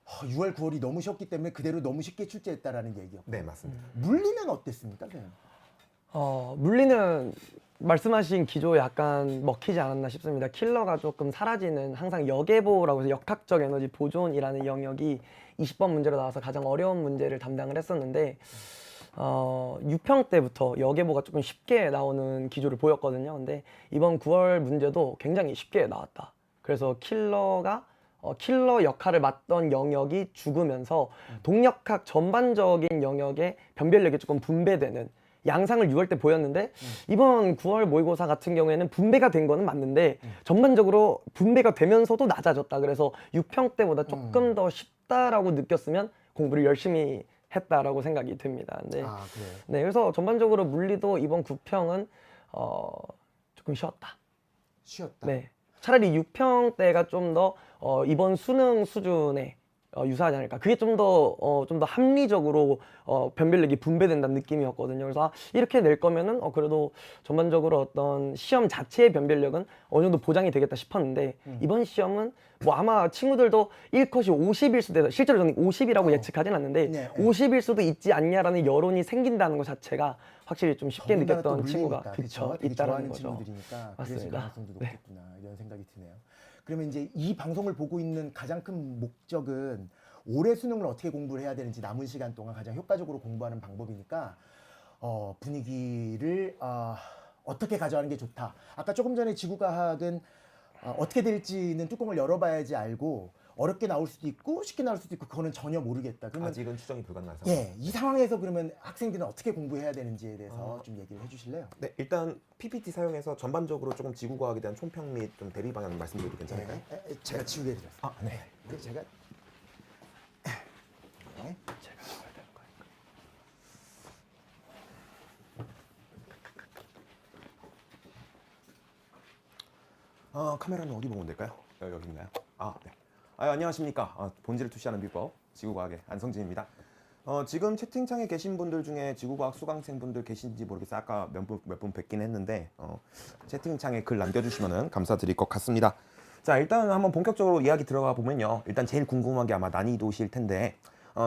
6월, 9월이 너무 쉬웠기 때문에 그대로 너무 쉽게 출제했다라는 얘기요. 네, 맞습니다. 물리는 어땠습니까, 선생님? 물리는 말씀하신 기조 약간 먹히지 않았나 싶습니다. 킬러가 조금 사라지는, 항상 역예보라고 해서 역학적 에너지 보존이라는 영역이 20번 문제로 나와서 가장 어려운 문제를 담당을 했었는데 6평 때부터 역예보가 조금 쉽게 나오는 기조를 보였거든요. 근데 이번 9월 문제도 굉장히 쉽게 나왔다. 그래서 킬러 역할을 맡던 영역이 죽으면서 동력학 전반적인 영역의 변별력이 조금 분배되는 양상을 6월 때 보였는데 이번 9월 모의고사 같은 경우에는 분배가 된 거는 맞는데 전반적으로 분배가 되면서도 낮아졌다. 그래서 6평 때보다 조금 더 쉽다라고 느꼈으면 공부를 열심히 했다라고 생각이 듭니다. 네. 그래요? 네, 그래서 전반적으로 물리도 이번 9평은 조금 쉬웠다. 쉬었다. 네. 차라리 6평 때가 좀 더 이번 수능 수준에 유사하지 않을까. 그게 좀 더 합리적으로 변별력이 분배된다는 느낌이었거든요. 그래서 이렇게 낼 거면은 그래도 전반적으로 어떤 시험 자체의 변별력은 어느 정도 보장이 되겠다 싶었는데 이번 시험은 뭐 아마 친구들도 1컷이 50일 수도 있어요. 실제로 저는 50이라고 예측하진 않는데 50일 수도 있지 않냐라는 여론이 생긴다는 것 자체가 확실히 좀 쉽게 느꼈던 친구가 있다라는 거죠. 친구들이니까 그랬을 맞습니다. 가능성도 높겠구나 이런 생각이 드네요. 그러면 이제 이 방송을 보고 있는 가장 큰 목적은 올해 수능을 어떻게 공부를 해야 되는지 남은 시간 동안 가장 효과적으로 공부하는 방법이니까 분위기를 어떻게 가져가는 게 좋다. 아까 조금 전에 지구과학은 어떻게 될지는 뚜껑을 열어봐야지 알고 어렵게 나올 수도 있고 쉽게 나올 수도 있고 그거는 전혀 모르겠다. 그러면 아직은 추정이 불가능한 상황. 예, 이 상황에서 그러면 학생들은 어떻게 공부해야 되는지에 대해서 좀 얘기를 해주실래요? 네, 일단 PPT 사용해서 전반적으로 조금 지구과학에 대한 총평 및 좀 대비 방향 말씀드려도 괜찮을까요? 제가 지우개 드렸어요. 네. 근데 제가 카메라는 어디 보면 될까요? 여기 있나요? 네. 안녕하십니까. 본질을 투시하는 비법 지구과학의 안성진입니다. 지금 채팅창에 계신 분들 중에 지구과학 수강생분들 계신지 모르겠어요. 아까 몇 분 뵙긴 했는데 채팅창에 글 남겨주시면 감사드릴 것 같습니다. 자, 일단 한번 본격적으로 이야기 들어가 보면요. 일단 제일 궁금한 게 아마 난이도실 텐데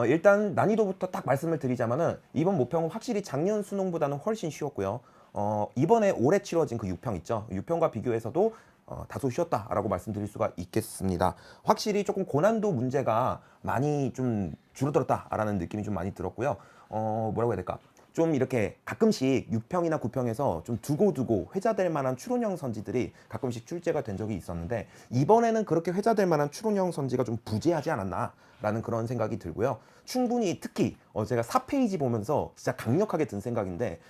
일단 난이도부터 딱 말씀을 드리자면은 이번 모평은 확실히 작년 수능보다는 훨씬 쉬웠고요. 이번에 올해 치러진 그 6평 있죠. 6평과 비교해서도 다소 쉬웠다라고 말씀드릴 수가 있겠습니다. 확실히 조금 고난도 문제가 많이 좀 줄어들었다라는 느낌이 좀 많이 들었고요. 뭐라고 해야 될까? 좀 이렇게 가끔씩 6평이나 9평에서 좀 두고두고 회자될 만한 추론형 선지들이 가끔씩 출제가 된 적이 있었는데 이번에는 그렇게 회자될 만한 추론형 선지가 좀 부재하지 않았나라는 그런 생각이 들고요. 충분히 특히 제가 4페이지 보면서 진짜 강력하게 든 생각인데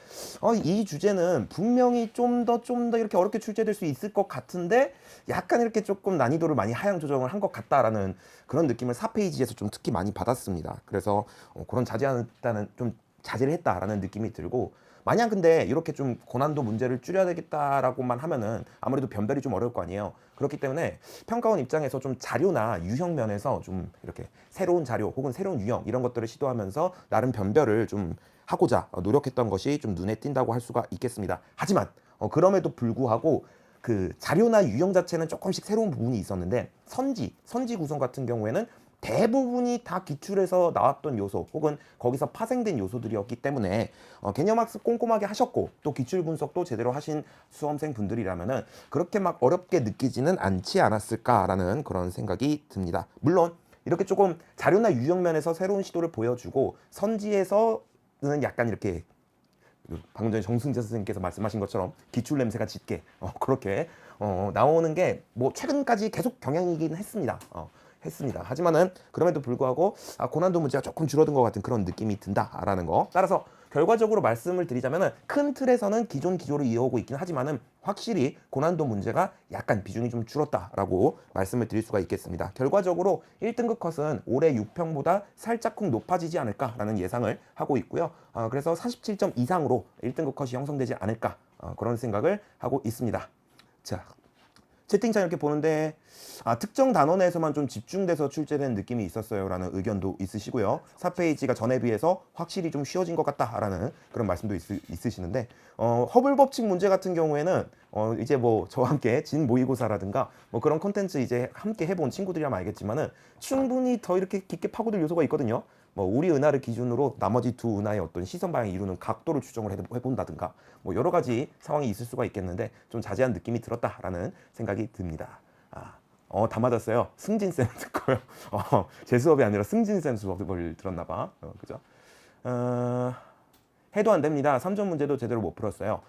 이 주제는 분명히 좀 더 이렇게 어렵게 출제될 수 있을 것 같은데 약간 이렇게 조금 난이도를 많이 하향 조정을 한 것 같다라는 그런 느낌을 4페이지에서 좀 특히 많이 받았습니다. 그래서 그런 자제를 했다라는 느낌이 들고 만약 근데 이렇게 좀 고난도 문제를 줄여야 되겠다라고만 하면은 아무래도 변별이 좀 어려울 거 아니에요. 그렇기 때문에 평가원 입장에서 좀 자료나 유형 면에서 좀 이렇게 새로운 자료 혹은 새로운 유형 이런 것들을 시도하면서 나름 변별을 좀 하고자 노력했던 것이 좀 눈에 띈다고 할 수가 있겠습니다. 하지만 그럼에도 불구하고 그 자료나 유형 자체는 조금씩 새로운 부분이 있었는데 선지 구성 같은 경우에는 대부분이 다 기출에서 나왔던 요소 혹은 거기서 파생된 요소들이었기 때문에 개념학습 꼼꼼하게 하셨고 또 기출 분석도 제대로 하신 수험생 분들이라면은 그렇게 막 어렵게 느끼지는 않지 않았을까라는 그런 생각이 듭니다. 물론 이렇게 조금 자료나 유형 면에서 새로운 시도를 보여주고 선지에서는 약간 이렇게 방금 전에 정승재 선생님께서 말씀하신 것처럼 기출 냄새가 짙게 그렇게 나오는 게 뭐 최근까지 계속 경향이긴 했습니다. 하지만은 그럼에도 불구하고 고난도 문제가 조금 줄어든 것 같은 그런 느낌이 든다라는 거. 따라서 결과적으로 말씀을 드리자면은 큰 틀에서는 기존 기조를 이어오고 있긴 하지만은 확실히 고난도 문제가 약간 비중이 좀 줄었다라고 말씀을 드릴 수가 있겠습니다. 결과적으로 1등급 컷은 올해 6평보다 살짝쿵 높아지지 않을까라는 예상을 하고 있고요. 그래서 47점 이상으로 1등급 컷이 형성되지 않을까 그런 생각을 하고 있습니다. 자, 채팅창 이렇게 보는데 특정 단어 내에서만 좀 집중돼서 출제된 느낌이 있었어요 라는 의견도 있으시고요. 4페이지가 전에 비해서 확실히 좀 쉬워진 것 같다 라는 그런 말씀도 있으시는데 허블 법칙 문제 같은 경우에는 이제 뭐 저와 함께 진 모의고사라든가 뭐 그런 콘텐츠 이제 함께 해본 친구들이라면 알겠지만은 충분히 더 이렇게 깊게 파고들 요소가 있거든요. 뭐 우리 은하를 기준으로 나머지 두 은하의 어떤 시선 방향을 이루는 각도를 추정을 해본다든가 뭐 여러 가지 상황이 있을 수가 있겠는데 좀 자세한 느낌이 들었다라는 생각이 듭니다. 다 맞았어요. 승진쌤 듣고요. 제 수업이 아니라 승진쌤 수업을 들었나 봐. 그죠? 해도 안 됩니다. 3점 문제도 제대로 못 풀었어요.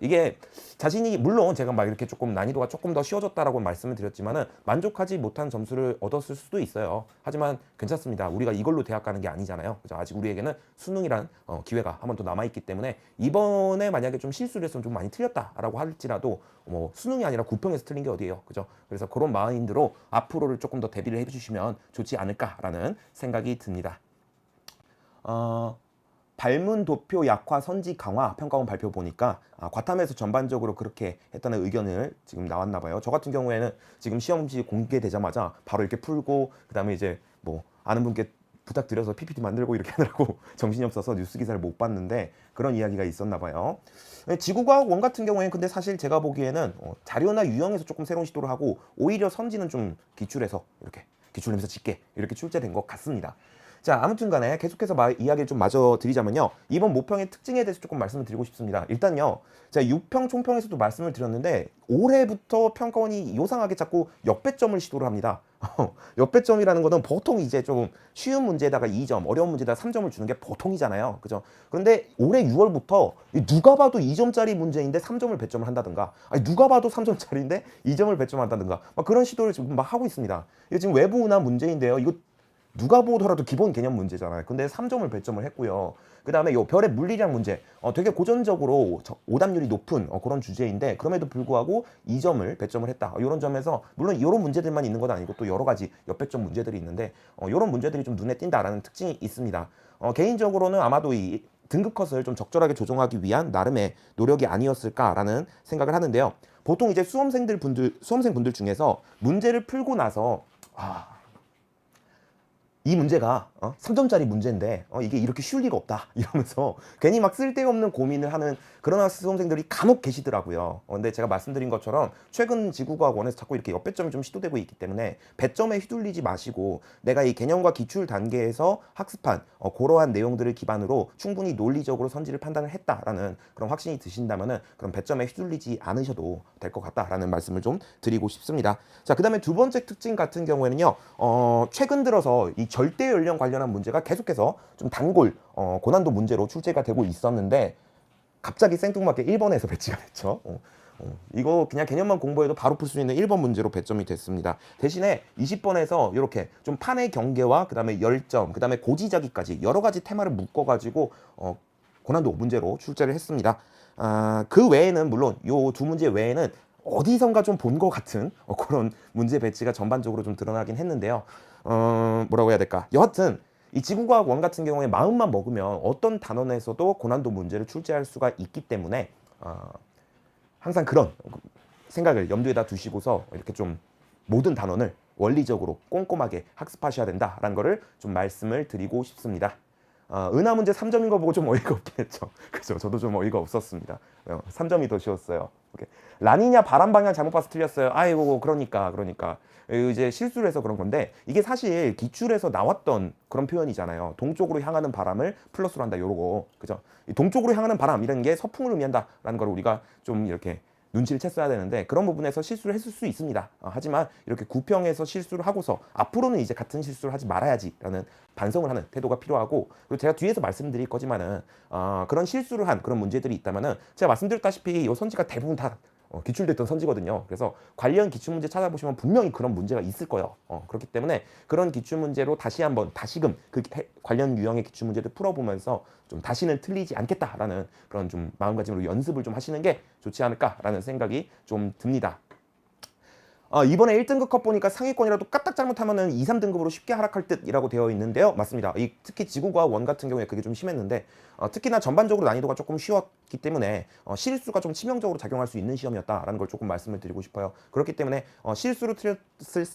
이게 자신이 물론 제가 막 이렇게 조금 난이도가 조금 더 쉬워졌다라고 말씀을 드렸지만은 만족하지 못한 점수를 얻었을 수도 있어요. 하지만 괜찮습니다. 우리가 이걸로 대학 가는 게 아니잖아요. 그죠? 아직 우리에게는 수능이란 기회가 한 번 더 남아 있기 때문에 이번에 만약에 좀 실수를 했으면 좀 많이 틀렸다라고 할지라도 뭐 수능이 아니라 구평에서 틀린 게 어디예요. 그죠? 그래서 그런 마인드로 앞으로를 조금 더 대비를 해 주시면 좋지 않을까라는 생각이 듭니다. 발문 도표 약화 선지 강화 평가원 발표 보니까 과탐에서 전반적으로 그렇게 했다는 의견을 지금 나왔나 봐요. 저 같은 경우에는 지금 시험지 공개되자마자 바로 이렇게 풀고 그다음에 이제 뭐 아는 분께 부탁드려서 PPT 만들고 이렇게 하느라고 정신이 없어서 뉴스 기사를 못 봤는데 그런 이야기가 있었나 봐요. 지구과학 원 같은 경우에는 근데 사실 제가 보기에는 자료나 유형에서 조금 새로운 시도를 하고 오히려 선지는 좀 기출에서 이렇게 기출내면서 짙게 이렇게 출제된 것 같습니다. 자, 아무튼 간에 계속해서 이야기를 좀 마저 드리자면요. 이번 모평의 특징에 대해서 조금 말씀을 드리고 싶습니다. 일단요. 제가 6평, 총평에서도 말씀을 드렸는데 올해부터 평가원이 요상하게 자꾸 역배점을 시도를 합니다. 역배점이라는 거는 보통 이제 좀 쉬운 문제에다가 2점, 어려운 문제에다가 3점을 주는 게 보통이잖아요. 그죠? 그런데 올해 6월부터 누가 봐도 2점짜리 문제인데 3점을 배점을 한다든가 누가 봐도 3점짜리인데 2점을 배점한다든가 막 그런 시도를 지금 막 하고 있습니다. 이거 지금 외부 운하 문제인데요. 이거 누가 보더라도 기본 개념 문제잖아요. 근데 3점을 배점을 했고요. 그 다음에 요 별의 물리량 문제 되게 고전적으로 오답률이 높은 그런 주제인데 그럼에도 불구하고 2점을 배점을 했다. 이런 점에서 물론 이런 문제들만 있는 건 아니고 또 여러 가지 역배점 문제들이 있는데 이런 문제들이 좀 눈에 띈다라는 특징이 있습니다. 개인적으로는 아마도 이 등급 컷을 좀 적절하게 조정하기 위한 나름의 노력이 아니었을까라는 생각을 하는데요. 보통 이제 수험생 분들 중에서 문제를 풀고 나서 이 문제가 3점짜리 문제인데 이게 이렇게 쉬울 리가 없다 이러면서 괜히 막 쓸데없는 고민을 하는 그런 수험생들이 간혹 계시더라고요. 근데 제가 말씀드린 것처럼 최근 지구과학원에서 자꾸 이렇게 역배점이 좀 시도되고 있기 때문에 배점에 휘둘리지 마시고 내가 이 개념과 기출 단계에서 학습한 그러한 내용들을 기반으로 충분히 논리적으로 선지를 판단을 했다라는 그런 확신이 드신다면은 그런 배점에 휘둘리지 않으셔도 될 것 같다라는 말씀을 좀 드리고 싶습니다. 자, 그다음에 두 번째 특징 같은 경우에는요. 최근 들어서 이 절대 연령 관련한 문제가 계속해서 좀 단골 고난도 문제로 출제가 되고 있었는데 갑자기 생뚱맞게 1번에서 배치가 됐죠. 이거 그냥 개념만 공부해도 바로 풀 수 있는 1번 문제로 배점이 됐습니다. 대신에 20번에서 이렇게 좀 판의 경계와 그다음에 열점, 그다음에 고지자기까지 여러 가지 테마를 묶어가지고 고난도 문제로 출제를 했습니다. 그 외에는 물론 요 두 문제 외에는 어디선가 좀 본 것 같은 그런 문제 배치가 전반적으로 좀 드러나긴 했는데요. 뭐라고 해야 될까? 여하튼 이 지구과학 원 같은 경우에 마음만 먹으면 어떤 단원에서도 고난도 문제를 출제할 수가 있기 때문에 항상 그런 생각을 염두에다 두시고서 이렇게 좀 모든 단원을 원리적으로 꼼꼼하게 학습하셔야 된다라는 거를 좀 말씀을 드리고 싶습니다. 은하 문제 3점인 거 보고 좀 어이가 없긴 했죠. 그죠? 저도 좀 어이가 없었습니다. 3점이 더 쉬웠어요. 오케이. 라니냐 바람 방향 잘못 봐서 틀렸어요. 아이고 그러니까 이제 실수를 해서 그런 건데 이게 사실 기출에서 나왔던 그런 표현이잖아요. 동쪽으로 향하는 바람을 플러스로 한다 요러고 그죠? 이 동쪽으로 향하는 바람이라는 게 서풍을 의미한다라는 걸 우리가 좀 이렇게 눈치를 챘어야 되는데 그런 부분에서 실수를 했을 수 있습니다. 하지만 이렇게 구평에서 실수를 하고서 앞으로는 이제 같은 실수를 하지 말아야지라는 반성을 하는 태도가 필요하고 그리고 제가 뒤에서 말씀드릴 거지만은 그런 실수를 한 그런 문제들이 있다면은 제가 말씀드렸다시피 이 선지가 대부분 다 기출됐던 선지거든요. 그래서 관련 기출 문제 찾아보시면 분명히 그런 문제가 있을 거예요. 그렇기 때문에 그런 기출 문제로 다시금 그 관련 유형의 기출 문제를 풀어보면서 좀 다시는 틀리지 않겠다라는 그런 좀 마음가짐으로 연습을 좀 하시는 게 좋지 않을까라는 생각이 좀 듭니다. 이번에 1등급 컷 보니까 상위권이라도 까딱 잘못하면은 2, 3등급으로 쉽게 하락할 듯이라고 되어 있는데요. 맞습니다. 특히 지구과학 원 같은 경우에 그게 좀 심했는데 특히나 전반적으로 난이도가 조금 쉬웠기 때문에 실수가 좀 치명적으로 작용할 수 있는 시험이었다라는 걸 조금 말씀을 드리고 싶어요. 그렇기 때문에 실수를 틀렸을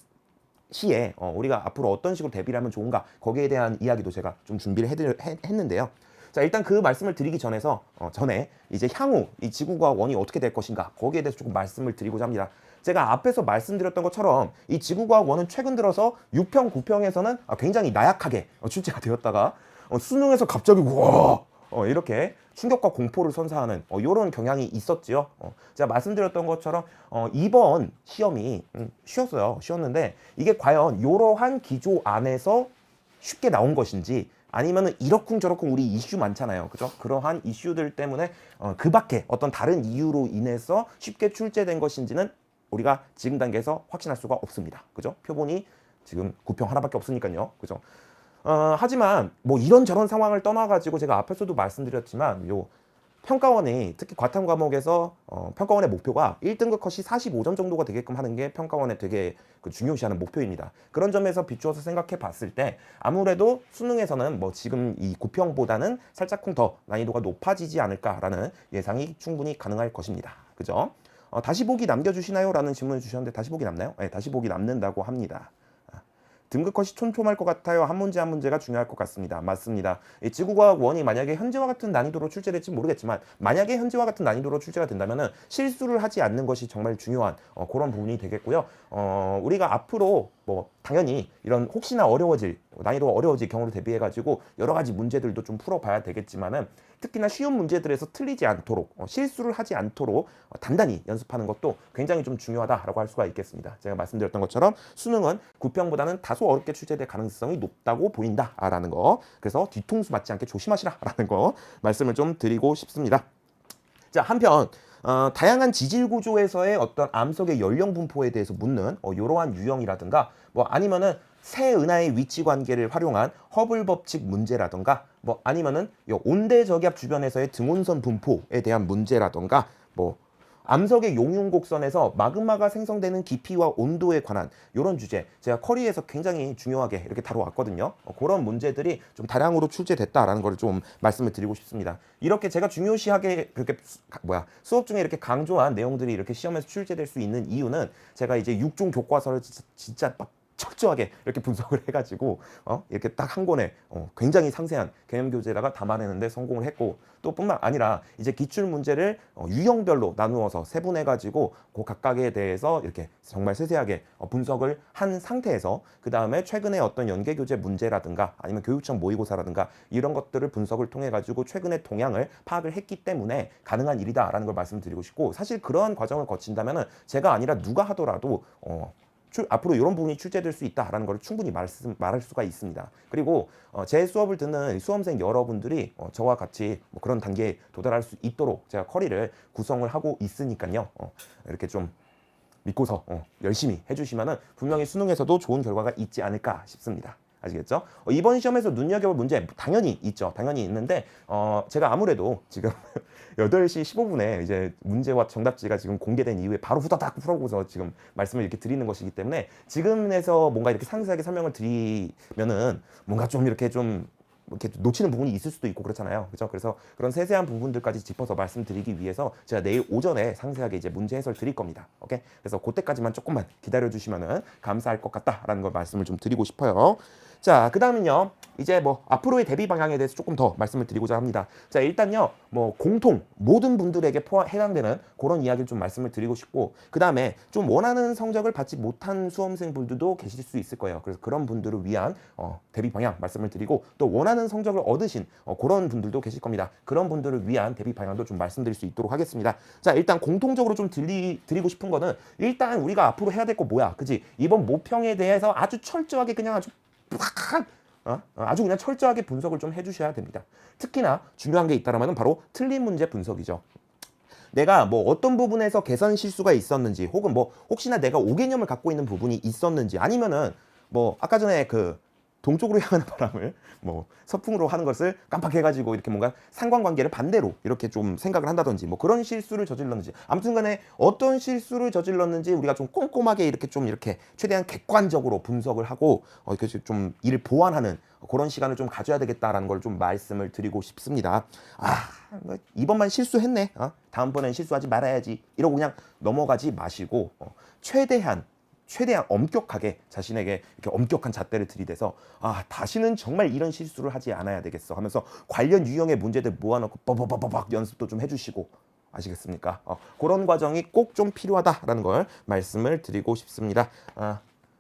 시에 우리가 앞으로 어떤 식으로 대비를 하면 좋은가 거기에 대한 이야기도 제가 좀 준비를 했는데요. 자 일단 그 말씀을 드리기 전에 이제 향후 이 지구과학 원이 어떻게 될 것인가 거기에 대해서 조금 말씀을 드리고자 합니다. 제가 앞에서 말씀드렸던 것처럼 이 지구과학 원은 최근 들어서 6평, 9평에서는 굉장히 나약하게 출제가 되었다가 수능에서 갑자기 우와 이렇게 충격과 공포를 선사하는 이런 경향이 있었지요. 제가 말씀드렸던 것처럼 이번 시험이 쉬웠는데 이게 과연 이러한 기조 안에서 쉽게 나온 것인지 아니면은 이러쿵저러쿵 우리 이슈 많잖아요. 그죠? 그러한 이슈들 때문에 그 밖에 어떤 다른 이유로 인해서 쉽게 출제된 것인지는 우리가 지금 단계에서 확신할 수가 없습니다. 그죠? 표본이 지금 9평 하나밖에 없으니까요. 그죠? 하지만 뭐 이런저런 상황을 떠나가지고 제가 앞에서도 말씀드렸지만 요 평가원이 특히 과탐 과목에서 평가원의 목표가 1등급 컷이 45점 정도가 되게끔 하는 게 평가원의 되게 중요시하는 목표입니다. 그런 점에서 비추어서 생각해 봤을 때 아무래도 수능에서는 뭐 지금 이 9평보다는 살짝쿵 더 난이도가 높아지지 않을까라는 예상이 충분히 가능할 것입니다. 그죠? 다시 보기 남겨주시나요? 라는 질문을 주셨는데 다시 보기 남나요? 네, 다시 보기 남는다고 합니다. 등급 컷이 촘촘할 것 같아요. 한 문제 한 문제가 중요할 것 같습니다. 맞습니다. 이 지구과학 원이 만약에 현재와 같은 난이도로 출제될지 모르겠지만 만약에 현재와 같은 난이도로 출제가 된다면 실수를 하지 않는 것이 정말 중요한 그런 부분이 되겠고요. 우리가 앞으로 뭐 당연히 이런 혹시나 난이도가 어려워질 경우를 대비해 가지고 여러 가지 문제들도 좀 풀어봐야 되겠지만은 특히나 쉬운 문제들에서 틀리지 않도록 실수를 하지 않도록 단단히 연습하는 것도 굉장히 좀 중요하다라고 할 수가 있겠습니다. 제가 말씀드렸던 것처럼 수능은 9평보다는 다소 어렵게 출제될 가능성이 높다고 보인다라는 거. 그래서 뒤통수 맞지 않게 조심하시라라는 거 말씀을 좀 드리고 싶습니다. 자 한편 다양한 지질 구조에서의 어떤 암석의 연령 분포에 대해서 묻는 이러한 유형이라든가 뭐 아니면은 새 은하의 위치 관계를 활용한 허블 법칙 문제라든가 뭐 아니면은 온대 저기압 주변에서의 등온선 분포에 대한 문제라든가 뭐 암석의 용융 곡선에서 마그마가 생성되는 깊이와 온도에 관한 이런 주제 제가 커리에서 굉장히 중요하게 이렇게 다뤄왔거든요. 그런 문제들이 좀 다량으로 출제됐다라는 걸 좀 말씀을 드리고 싶습니다. 이렇게 제가 중요시하게 그렇게 수업 중에 이렇게 강조한 내용들이 이렇게 시험에서 출제될 수 있는 이유는 제가 이제 6종 교과서를 진짜 막 철저하게 이렇게 분석을 해가지고 이렇게 딱 한 권에 굉장히 상세한 개념 교재에다가 담아내는데 성공을 했고 또 뿐만 아니라 이제 기출 문제를 유형별로 나누어서 세분해가지고 그 각각에 대해서 이렇게 정말 세세하게 분석을 한 상태에서 그 다음에 최근에 어떤 연계 교재 문제라든가 아니면 교육청 모의고사라든가 이런 것들을 분석을 통해 가지고 최근의 동향을 파악을 했기 때문에 가능한 일이다라는 걸 말씀드리고 싶고 사실 그러한 과정을 거친다면은 제가 아니라 누가 하더라도 앞으로 이런 부분이 출제될 수 있다라는 걸 충분히 말할 수가 있습니다. 그리고 제 수업을 듣는 수험생 여러분들이 저와 같이 뭐 그런 단계에 도달할 수 있도록 제가 커리를 구성을 하고 있으니까요. 이렇게 좀 믿고서 열심히 해주시면은 분명히 수능에서도 좋은 결과가 있지 않을까 싶습니다. 아시겠죠? 이번 시험에서 눈여겨볼 문제 당연히 있죠. 당연히 있는데 제가 아무래도 지금 8시 15분에 이제 문제와 정답지가 지금 공개된 이후에 바로 후다닥 풀어보고서 지금 말씀을 이렇게 드리는 것이기 때문에 지금에서 뭔가 이렇게 상세하게 설명을 드리면은 뭔가 좀 이렇게 좀 이렇게 놓치는 부분이 있을 수도 있고 그렇잖아요. 그렇죠? 그래서 그런 세세한 부분들까지 짚어서 말씀드리기 위해서 제가 내일 오전에 상세하게 이제 문제 해설 드릴 겁니다. 오케이? 그래서 그때까지만 조금만 기다려 주시면은 감사할 것 같다라는 걸 말씀을 좀 드리고 싶어요. 자, 그다음은요. 이제 뭐 앞으로의 대비 방향에 대해서 조금 더 말씀을 드리고자 합니다. 자, 일단요. 뭐 공통 모든 분들에게 해당되는 그런 이야기를 좀 말씀을 드리고 싶고 그다음에 좀 원하는 성적을 받지 못한 수험생분들도 계실 수 있을 거예요. 그래서 그런 분들을 위한 대비 방향 말씀을 드리고 또 원하는 성적을 얻으신 그런 분들도 계실 겁니다. 그런 분들을 위한 대비 방향도 좀 말씀드릴 수 있도록 하겠습니다. 자, 일단 공통적으로 좀 드리고 싶은 거는 일단 우리가 앞으로 해야 될 거 뭐야? 그지? 이번 모평에 대해서 아주 철저하게 그냥 아주 그냥 철저하게 분석을 좀 해주셔야 됩니다. 특히나 중요한 게 있다라면 바로 틀린 문제 분석이죠. 내가 뭐 어떤 부분에서 개선 실수가 있었는지 혹은 뭐 혹시나 내가 오개념을 갖고 있는 부분이 있었는지 아니면은 뭐 아까 전에 그 동쪽으로 향하는 바람을 뭐 서풍으로 하는 것을 깜빡해가지고 이렇게 뭔가 상관관계를 반대로 이렇게 좀 생각을 한다든지 뭐 그런 실수를 저질렀는지 아무튼간에 어떤 실수를 저질렀는지 우리가 좀 꼼꼼하게 이렇게 좀 이렇게 최대한 객관적으로 분석을 하고 이렇게 좀 이를 보완하는 그런 시간을 좀 가져야 되겠다라는 걸 좀 말씀을 드리고 싶습니다. 이번만 실수했네. 다음번엔 실수하지 말아야지. 이러고 그냥 넘어가지 마시고 최대한 엄격하게 자신에게 이렇게 엄격한 잣대를 들이대서 다시는 정말 이런 실수를 하지 않아야 되겠어 하면서 관련 유형의 문제들 모아놓고 뽀뽀뽀뽀 연습도 좀 해주시고 아시겠습니까? 그런 과정이 꼭 좀 필요하다라는 걸 말씀을 드리고 싶습니다.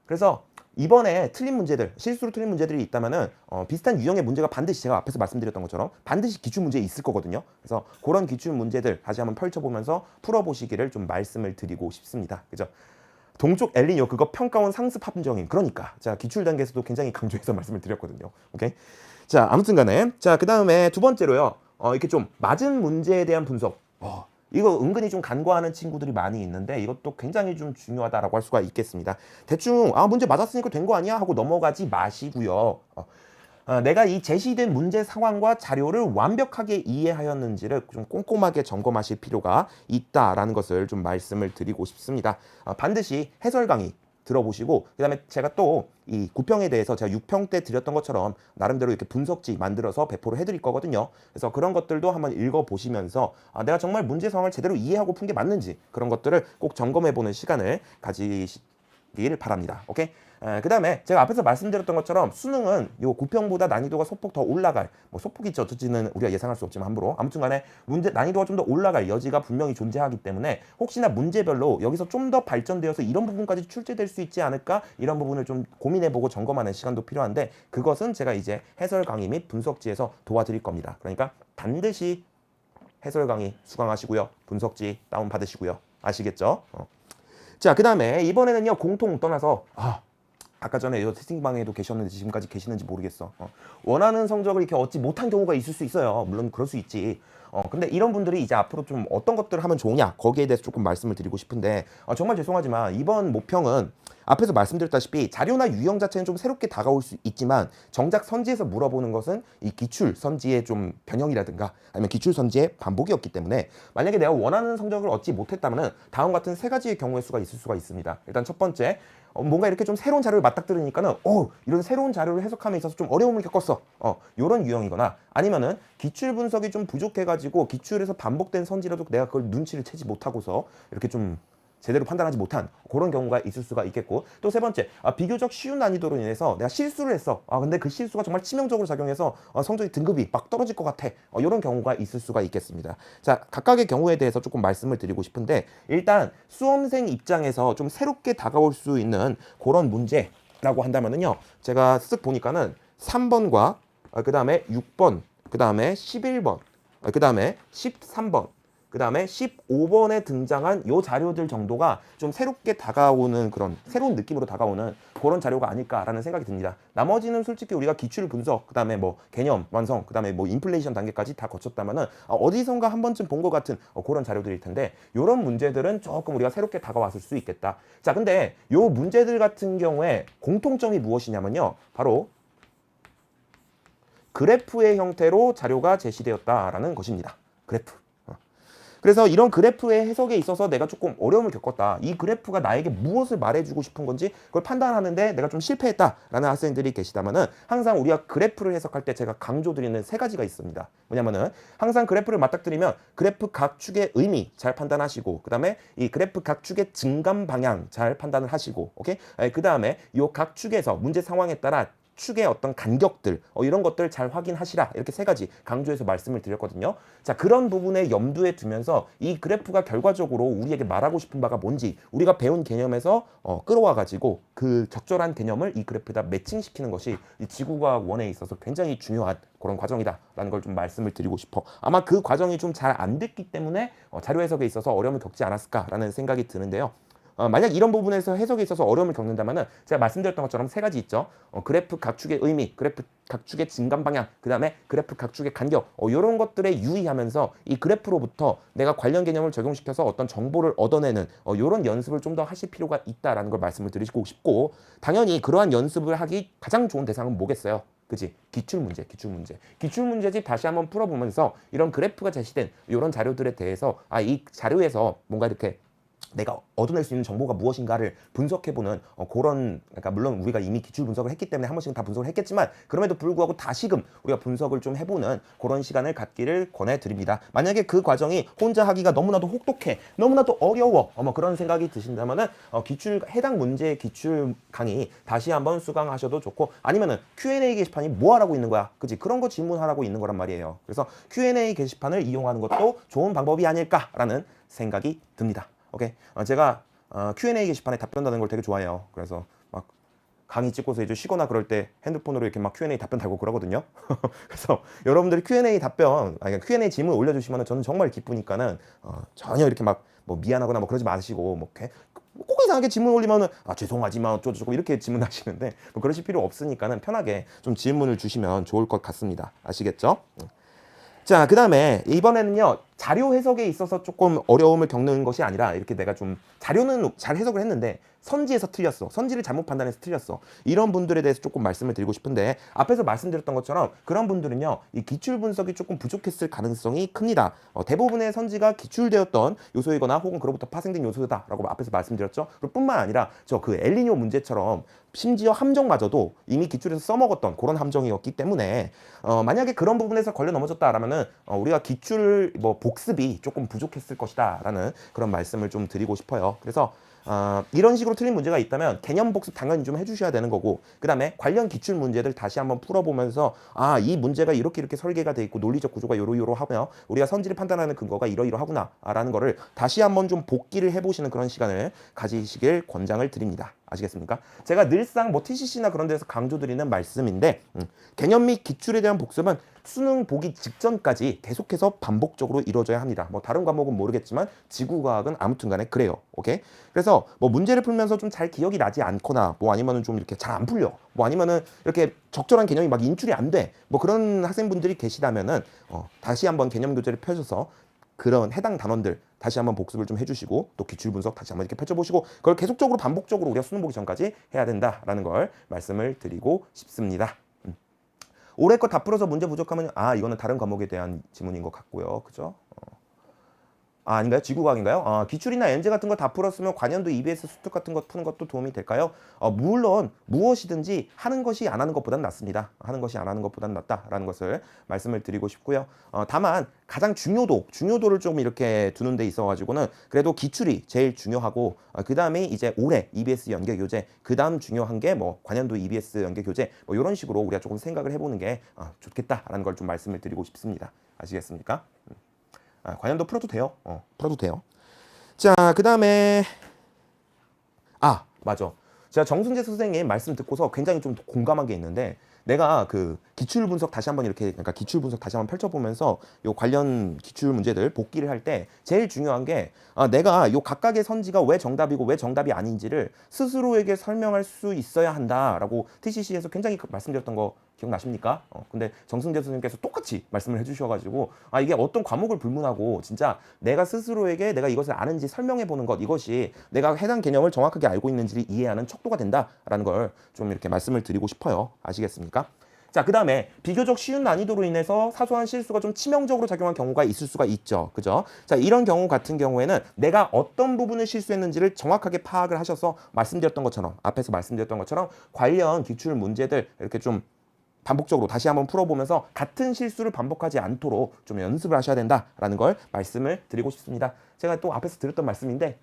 그래서 이번에 틀린 문제들, 실수로 틀린 문제들이 있다면은 비슷한 유형의 문제가 반드시 제가 앞에서 말씀드렸던 것처럼 반드시 기출 문제에 있을 거거든요. 그래서 그런 기출 문제들 다시 한번 펼쳐보면서 풀어보시기를 좀 말씀을 드리고 싶습니다. 그죠? 동쪽 엘니뇨 그거 평가원 상습 함정임. 그러니까 자 기출 단계에서도 굉장히 강조해서 말씀을 드렸거든요. 오케이. 자 아무튼간에 자 그다음에 두 번째로요. 이렇게 좀 맞은 문제에 대한 분석. 이거 은근히 좀 간과하는 친구들이 많이 있는데 이것도 굉장히 좀 중요하다라고 할 수가 있겠습니다. 대충 문제 맞았으니까 된 거 아니야 하고 넘어가지 마시고요. 내가 이 제시된 문제 상황과 자료를 완벽하게 이해하였는지를 좀 꼼꼼하게 점검하실 필요가 있다라는 것을 좀 말씀을 드리고 싶습니다. 반드시 해설 강의 들어보시고 그다음에 제가 또 이 9평에 대해서 제가 6평 때 드렸던 것처럼 나름대로 이렇게 분석지 만들어서 배포를 해드릴 거거든요. 그래서 그런 것들도 한번 읽어보시면서 내가 정말 문제 상황을 제대로 이해하고 푼 게 맞는지 그런 것들을 꼭 점검해보는 시간을 가지시길 바랍니다. 오케이? 그 다음에 제가 앞에서 말씀드렸던 것처럼 수능은 요 9평보다 난이도가 소폭 더 올라갈 뭐 소폭이 어쩔지는 우리가 예상할 수 없지만 함부로 아무튼간에 문제 난이도가 좀 더 올라갈 여지가 분명히 존재하기 때문에 혹시나 문제별로 여기서 좀 더 발전되어서 이런 부분까지 출제될 수 있지 않을까 이런 부분을 좀 고민해보고 점검하는 시간도 필요한데 그것은 제가 이제 해설 강의 및 분석지에서 도와드릴 겁니다. 그러니까 반드시 해설 강의 수강하시고요. 분석지 다운 받으시고요. 아시겠죠? 자, 그 다음에 이번에는요 공통 떠나서 아까 전에 이 채팅방에도 계셨는지 지금까지 계시는지 모르겠어. 원하는 성적을 이렇게 얻지 못한 경우가 있을 수 있어요. 물론 그럴 수 있지. 근데 이런 분들이 이제 앞으로 좀 어떤 것들을 하면 좋으냐 거기에 대해서 조금 말씀을 드리고 싶은데 정말 죄송하지만 이번 모평은 앞에서 말씀드렸다시피 자료나 유형 자체는 좀 새롭게 다가올 수 있지만 정작 선지에서 물어보는 것은 이 기출 선지의 좀 변형이라든가 아니면 기출 선지의 반복이었기 때문에 만약에 내가 원하는 성적을 얻지 못했다면 다음 같은 세 가지의 경우의 수가 있을 수가 있습니다. 일단 첫 번째 뭔가 이렇게 좀 새로운 자료를 맞닥뜨리니까는 이런 새로운 자료를 해석함에 있어서 좀 어려움을 겪었어. 요런 유형이거나 아니면은 기출 분석이 좀 부족해가지고 기출에서 반복된 선지라도 내가 그걸 눈치를 채지 못하고서 이렇게 좀 제대로 판단하지 못한 그런 경우가 있을 수가 있겠고 또 세 번째 비교적 쉬운 난이도로 인해서 내가 실수를 했어. 근데 그 실수가 정말 치명적으로 작용해서 성적이 등급이 막 떨어질 것 같아. 이런 경우가 있을 수가 있겠습니다. 자 각각의 경우에 대해서 조금 말씀을 드리고 싶은데 일단 수험생 입장에서 좀 새롭게 다가올 수 있는 그런 문제라고 한다면은요 제가 쓱 보니까는 3번과 그 다음에 6번 그 다음에 11번 그 다음에 13번 그 다음에 15번에 등장한 요 자료들 정도가 좀 새롭게 다가오는 그런 새로운 느낌으로 다가오는 그런 자료가 아닐까라는 생각이 듭니다. 나머지는 솔직히 우리가 기출 분석, 그 다음에 뭐 개념 완성, 그 다음에 뭐 인플레이션 단계까지 다 거쳤다면은 어디선가 한 번쯤 본 것 같은 그런 자료들일 텐데 요런 문제들은 조금 우리가 새롭게 다가왔을 수 있겠다. 자, 근데 요 문제들 같은 경우에 공통점이 무엇이냐면요. 바로 그래프의 형태로 자료가 제시되었다라는 것입니다. 그래프. 그래서 이런 그래프의 해석에 있어서 내가 조금 어려움을 겪었다. 이 그래프가 나에게 무엇을 말해주고 싶은 건지 그걸 판단하는데 내가 좀 실패했다라는 학생들이 계시다면은 항상 우리가 그래프를 해석할 때 제가 강조드리는 세 가지가 있습니다. 뭐냐면은 항상 그래프를 맞닥뜨리면 그래프 각 축의 의미 잘 판단하시고 그다음에 이 그래프 각 축의 증감 방향 잘 판단을 하시고 오케이? 그다음에 요 각 축에서 문제 상황에 따라 축의 어떤 간격들 이런 것들 잘 확인하시라 이렇게 세 가지 강조해서 말씀을 드렸거든요. 자, 그런 부분에 염두에 두면서 이 그래프가 결과적으로 우리에게 말하고 싶은 바가 뭔지 우리가 배운 개념에서 끌어와 가지고 그 적절한 개념을 이 그래프에다 매칭시키는 것이 이 지구과학 1에 있어서 굉장히 중요한 그런 과정이다라는 걸 좀 말씀을 드리고 싶어. 아마 그 과정이 좀 잘 안 됐기 때문에 자료 해석에 있어서 어려움을 겪지 않았을까라는 생각이 드는데요. 만약 이런 부분에서 해석에 있어서 어려움을 겪는다면은 제가 말씀드렸던 것처럼 세 가지 있죠. 그래프 각축의 의미, 그래프 각축의 증감 방향, 그 다음에 그래프 각축의 간격 이런 것들에 유의하면서 이 그래프로부터 내가 관련 개념을 적용시켜서 어떤 정보를 얻어내는 이런 연습을 좀 더 하실 필요가 있다라는 걸 말씀을 드리고 싶고 당연히 그러한 연습을 하기 가장 좋은 대상은 뭐겠어요? 그치? 기출문제. 기출문제집 다시 한번 풀어보면서 이런 그래프가 제시된 이런 자료들에 대해서 이 자료에서 뭔가 이렇게 내가 얻어낼 수 있는 정보가 무엇인가를 분석해보는 그런 그러니까 물론 우리가 이미 기출 분석을 했기 때문에 한 번씩은 다 분석을 했겠지만 그럼에도 불구하고 다시금 우리가 분석을 좀 해보는 그런 시간을 갖기를 권해드립니다. 만약에 그 과정이 혼자 하기가 너무나도 혹독해 너무나도 어려워 뭐 그런 생각이 드신다면은 해당 문제의 기출 강의 다시 한번 수강하셔도 좋고 아니면은 Q&A 게시판이 뭐 하라고 있는 거야 그치? 그런 거 질문하라고 있는 거란 말이에요. 그래서 Q&A 게시판을 이용하는 것도 좋은 방법이 아닐까라는 생각이 듭니다. 오케이. 제가 Q&A 게시판에 답변 다는 걸 되게 좋아해요. 그래서 막 강의 찍고서 이제 쉬거나 그럴 때 핸드폰으로 이렇게 막 Q&A 답변 달고 그러거든요. 그래서 여러분들이 Q&A 답변, Q&A 질문 올려주시면 저는 정말 기쁘니까는 전혀 이렇게 막 뭐 미안하거나 뭐 그러지 마시고 뭐 꼭 이상하게 질문 올리면은 죄송하지만 어쩌고 이렇게 질문하시는데 뭐 그러실 필요 없으니까는 편하게 좀 질문을 주시면 좋을 것 같습니다. 아시겠죠? 자, 그 다음에 이번에는요 자료 해석에 있어서 조금 어려움을 겪는 것이 아니라 이렇게 내가 좀 자료는 잘 해석을 했는데 선지에서 틀렸어. 선지를 잘못 판단해서 틀렸어. 이런 분들에 대해서 조금 말씀을 드리고 싶은데 앞에서 말씀드렸던 것처럼 그런 분들은요 이 기출 분석이 조금 부족했을 가능성이 큽니다. 대부분의 선지가 기출되었던 요소이거나 혹은 그로부터 파생된 요소다라고 앞에서 말씀드렸죠. 뿐만 아니라 저 그 엘니뇨 문제처럼 심지어 함정마저도 이미 기출에서 써먹었던 그런 함정이었기 때문에 만약에 그런 부분에서 걸려 넘어졌다라면은 우리가 기출 뭐 복습이 조금 부족했을 것이다라는 그런 말씀을 좀 드리고 싶어요. 그래서 이런 식으로 틀린 문제가 있다면 개념 복습 당연히 좀 해주셔야 되는 거고 그 다음에 관련 기출 문제들 다시 한번 풀어보면서 이 문제가 이렇게 설계가 돼 있고 논리적 구조가 요러하며 우리가 선지를 판단하는 근거가 이러이러하구나 라는 거를 다시 한번 좀 복기를 해보시는 그런 시간을 가지시길 권장을 드립니다. 아시겠습니까? 제가 늘상 뭐 TCC나 그런 데서 강조드리는 말씀인데 개념 및 기출에 대한 복습은 수능 보기 직전까지 계속해서 반복적으로 이루어져야 합니다. 뭐 다른 과목은 모르겠지만 지구과학은 아무튼 간에 그래요. 오케이? 그래서 뭐 문제를 풀면서 좀 잘 기억이 나지 않거나 뭐 아니면은 좀 이렇게 잘 안 풀려. 뭐 아니면은 이렇게 적절한 개념이 막 인출이 안 돼. 뭐 그런 학생분들이 계시다면은 다시 한번 개념 교재를 펴셔서 그런 해당 단원들 다시 한번 복습을 좀 해주시고 또 기출 분석 다시 한번 이렇게 펼쳐보시고 그걸 계속적으로 반복적으로 우리가 수능 보기 전까지 해야 된다라는 걸 말씀을 드리고 싶습니다. 올해 거 다 풀어서 문제 부족하면 이거는 다른 과목에 대한 지문인 것 같고요. 그죠? 아닌가요? 지구과학인가요? 기출이나 엔제 같은 거 다 풀었으면 관연도 EBS 수특 같은 거 푸는 것도 도움이 될까요? 물론 무엇이든지 하는 것이 안 하는 것보단 낫습니다. 하는 것이 안 하는 것보단 낫다라는 것을 말씀을 드리고 싶고요. 다만 가장 중요도를 좀 이렇게 두는 데 있어가지고는 그래도 기출이 제일 중요하고 그 다음에 이제 올해 EBS 연계 교재 그 다음 중요한 게 뭐 관연도 EBS 연계 교재 뭐 이런 식으로 우리가 조금 생각을 해보는 게 좋겠다라는 걸 좀 말씀을 드리고 싶습니다. 아시겠습니까? 관연도 풀어도 돼요. 풀어도 돼요. 자, 그 다음에 맞아. 제가 정순재 선생님 말씀 듣고서 굉장히 좀 공감한 게 있는데 내가 그 기출 분석 다시 한번 기출 분석 다시 한번 펼쳐보면서 요 관련 기출 문제들 복기를 할 때 제일 중요한 게 내가 요 각각의 선지가 왜 정답이고 왜 정답이 아닌지를 스스로에게 설명할 수 있어야 한다라고 TCC에서 굉장히 말씀드렸던 거 기억나십니까? 근데 정승재 선생님께서 똑같이 말씀을 해주셔가지고 이게 어떤 과목을 불문하고 진짜 내가 스스로에게 내가 이것을 아는지 설명해보는 것 이것이 내가 해당 개념을 정확하게 알고 있는지를 이해하는 척도가 된다라는 걸 좀 이렇게 말씀을 드리고 싶어요. 아시겠습니까? 자, 그 다음에 비교적 쉬운 난이도로 인해서 사소한 실수가 좀 치명적으로 작용한 경우가 있을 수가 있죠. 그죠? 자, 이런 경우 같은 경우에는 내가 어떤 부분을 실수했는지를 정확하게 파악을 하셔서 말씀드렸던 것처럼, 앞에서 말씀드렸던 것처럼 관련 기출 문제들 이렇게 좀 반복적으로 다시 한번 풀어보면서 같은 실수를 반복하지 않도록 좀 연습을 하셔야 된다라는 걸 말씀을 드리고 싶습니다. 제가 또 앞에서 드렸던 말씀인데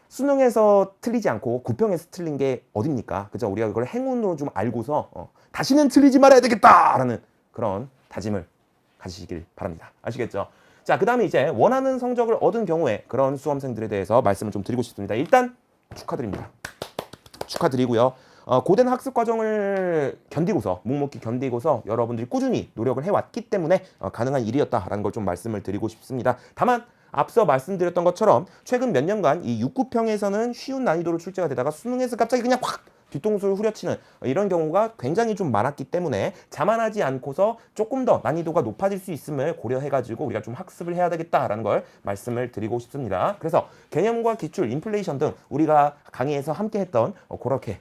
수능에서 틀리지 않고 구평에서 틀린 게 어딥니까? 그죠? 우리가 그걸 행운으로 좀 알고서 다시는 틀리지 말아야 되겠다라는 그런 다짐을 가지시길 바랍니다. 아시겠죠? 자, 그 다음에 이제 원하는 성적을 얻은 경우에 그런 수험생들에 대해서 말씀을 좀 드리고 싶습니다. 일단 축하드립니다. 축하드리고요. 고된 학습 과정을 견디고서 묵묵히 견디고서 여러분들이 꾸준히 노력을 해왔기 때문에 가능한 일이었다라는 걸 좀 말씀을 드리고 싶습니다. 다만 앞서 말씀드렸던 것처럼 최근 몇 년간 이 6구평에서는 쉬운 난이도로 출제가 되다가 수능에서 갑자기 그냥 확 뒤통수를 후려치는 이런 경우가 굉장히 좀 많았기 때문에 자만하지 않고서 조금 더 난이도가 높아질 수 있음을 고려해가지고 우리가 좀 학습을 해야 되겠다라는 걸 말씀을 드리고 싶습니다. 그래서 개념과 기출, 인플레이션 등 우리가 강의에서 함께 했던 그렇게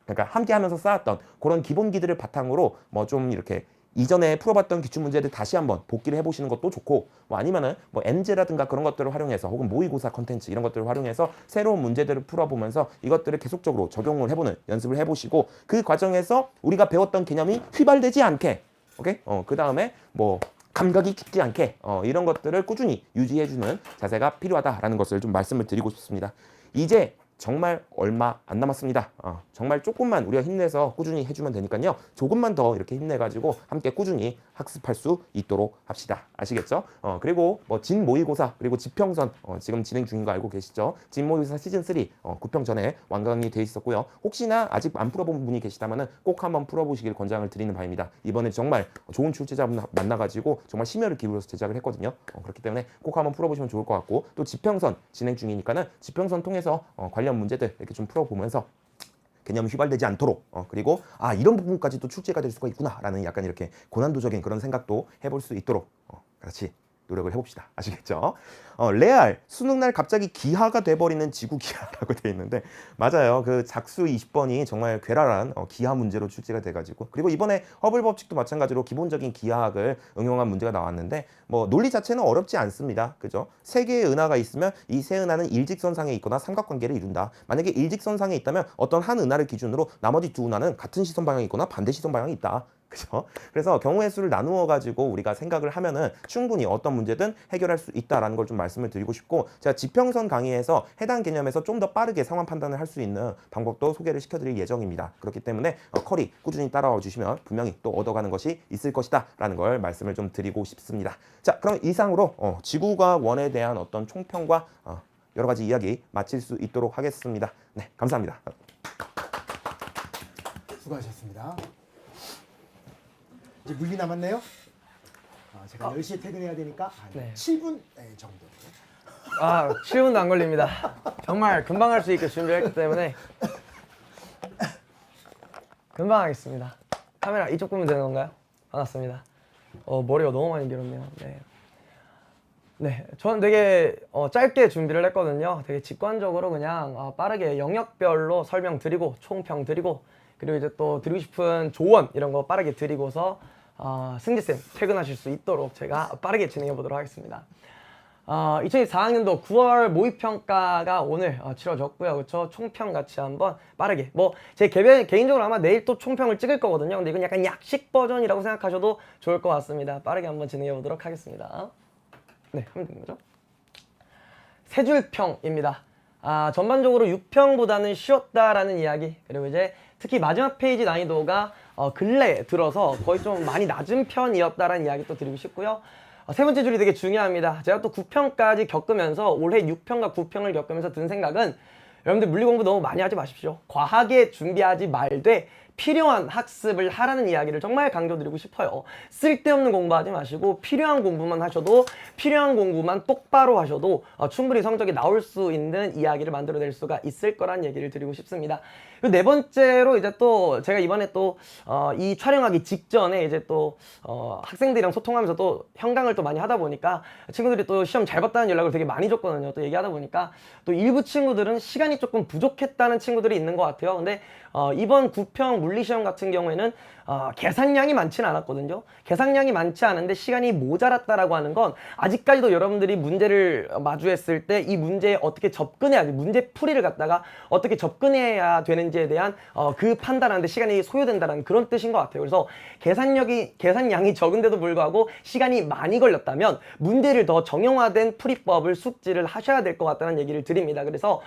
그러니까 함께 하면서 쌓았던 그런 기본기들을 바탕으로 뭐 좀 이렇게 이전에 풀어봤던 기출 문제들 다시 한번 복기를 해보시는 것도 좋고 뭐 아니면은 뭐 엔제라든가 그런 것들을 활용해서 혹은 모의고사 컨텐츠 이런 것들을 활용해서 새로운 문제들을 풀어보면서 이것들을 계속적으로 적용을 해보는 연습을 해보시고 그 과정에서 우리가 배웠던 개념이 휘발되지 않게 오케이? 그 다음에 뭐 감각이 깊지 않게 이런 것들을 꾸준히 유지해주는 자세가 필요하다라는 것을 좀 말씀을 드리고 싶습니다. 이제 정말 얼마 안 남았습니다. 정말 조금만 우리가 힘내서 꾸준히 해주면 되니까요. 조금만 더 이렇게 힘내가지고 함께 꾸준히 학습할 수 있도록 합시다. 아시겠죠? 그리고 뭐 진모의고사 그리고 지평선 지금 진행 중인 거 알고 계시죠? 진모의고사 시즌3 구평 전에 완강이 돼 있었고요. 혹시나 아직 안 풀어본 분이 계시다면 꼭 한번 풀어보시길 권장을 드리는 바입니다. 이번에 정말 좋은 출제자분 만나가지고 정말 심혈을 기울여서 제작을 했거든요. 그렇기 때문에 꼭 한번 풀어보시면 좋을 것 같고 또 지평선 진행 중이니까는 지평선 통해서 관련 문제들 이렇게 좀 풀어보면서 개념이 휘발되지 않도록 그리고 이런 부분까지 또 출제가 될 수가 있구나라는 약간 이렇게 고난도적인 그런 생각도 해볼 수 있도록 같이 노력을 해봅시다. 아시겠죠? 레알 수능날 갑자기 기하가 돼버리는 지구 기하라고 돼 있는데 맞아요. 그 작수 20번이 정말 괴랄한 기하 문제로 출제가 돼가지고 그리고 이번에 허블 법칙도 마찬가지로 기본적인 기하학을 응용한 문제가 나왔는데 뭐 논리 자체는 어렵지 않습니다. 그죠? 세 개의 은하가 있으면 이 세 은하는 일직선상에 있거나 삼각관계를 이룬다. 만약에 일직선상에 있다면 어떤 한 은하를 기준으로 나머지 두 은하는 같은 시선 방향이 있거나 반대 시선 방향이 있다. 그죠? 그래서 경우의 수를 나누어 가지고 우리가 생각을 하면은 충분히 어떤 문제든 해결할 수 있다라는 걸 좀 말씀을 드리고 싶고 제가 지평선 강의에서 해당 개념에서 좀 더 빠르게 상황 판단을 할 수 있는 방법도 소개를 시켜드릴 예정입니다. 그렇기 때문에 커리 꾸준히 따라와 주시면 분명히 또 얻어가는 것이 있을 것이다라는 걸 말씀을 좀 드리고 싶습니다. 자, 그럼 이상으로 지구과학 1에 대한 어떤 총평과 여러 가지 이야기 마칠 수 있도록 하겠습니다. 네, 감사합니다. 수고하셨습니다. 이제 물리 남았네요. 제가 10시에 퇴근해야 되니까 한 네. 7분 정도. 7분도 안 걸립니다. 정말 금방 할 수 있게 준비했기 때문에 금방 하겠습니다. 카메라 이쪽 보면 되는 건가요? 반갑습니다. 머리가 너무 많이 길었네요. 네. 네, 저는 되게 짧게 준비를 했거든요. 되게 직관적으로 그냥 빠르게 영역별로 설명드리고 총평 드리고 그리고 이제 또 드리고 싶은 조언 이런 거 빠르게 드리고서 승지쌤 퇴근하실 수 있도록 제가 빠르게 진행해 보도록 하겠습니다. 2024학년도 9월 모의평가가 오늘 치러졌고요. 그렇죠? 총평 같이 한번 빠르게 제 개인적으로 아마 내일 또 총평을 찍을 거거든요. 근데 이건 약간 약식 버전이라고 생각하셔도 좋을 것 같습니다. 빠르게 한번 진행해 보도록 하겠습니다. 네, 하면 되는 거죠? 세 줄평입니다. 전반적으로 6평보다는 쉬웠다라는 이야기 그리고 이제 특히 마지막 페이지 난이도가 근래에 들어서 거의 좀 많이 낮은 편이었다라는 이야기 또 드리고 싶고요. 세 번째 줄이 되게 중요합니다. 제가 또 9평까지 겪으면서 올해 6평과 9평을 겪으면서 든 생각은 여러분들 물리 공부 너무 많이 하지 마십시오. 과하게 준비하지 말되 필요한 학습을 하라는 이야기를 정말 강조드리고 싶어요. 쓸데없는 공부하지 마시고 필요한 공부만 하셔도 필요한 공부만 똑바로 하셔도 충분히 성적이 나올 수 있는 이야기를 만들어낼 수가 있을 거란 얘기를 드리고 싶습니다. 그리고 네 번째로 이제 또 제가 이번에 또 이 촬영하기 직전에 이제 또 학생들이랑 소통하면서 또 현강을 또 많이 하다 보니까 친구들이 또 시험 잘 봤다는 연락을 되게 많이 줬거든요. 또 얘기하다 보니까 또 일부 친구들은 시간이 조금 부족했다는 친구들이 있는 것 같아요. 근데 이번 9평 물리 시험 같은 경우에는 계산량이 많지는 않았거든요. 계산량이 많지 않은데 시간이 모자랐다라고 하는 건 아직까지도 여러분들이 문제를 마주했을 때 이 문제에 어떻게 접근해야 지 문제 풀이를 갖다가 어떻게 접근해야 되는지에 대한 그 판단하는데 시간이 소요된다는 그런 뜻인 것 같아요. 그래서 계산량이 적은데도 불구하고 시간이 많이 걸렸다면 문제를 더 정형화된 풀이법을 숙지를 하셔야 될 것 같다는 얘기를 드립니다. 그래서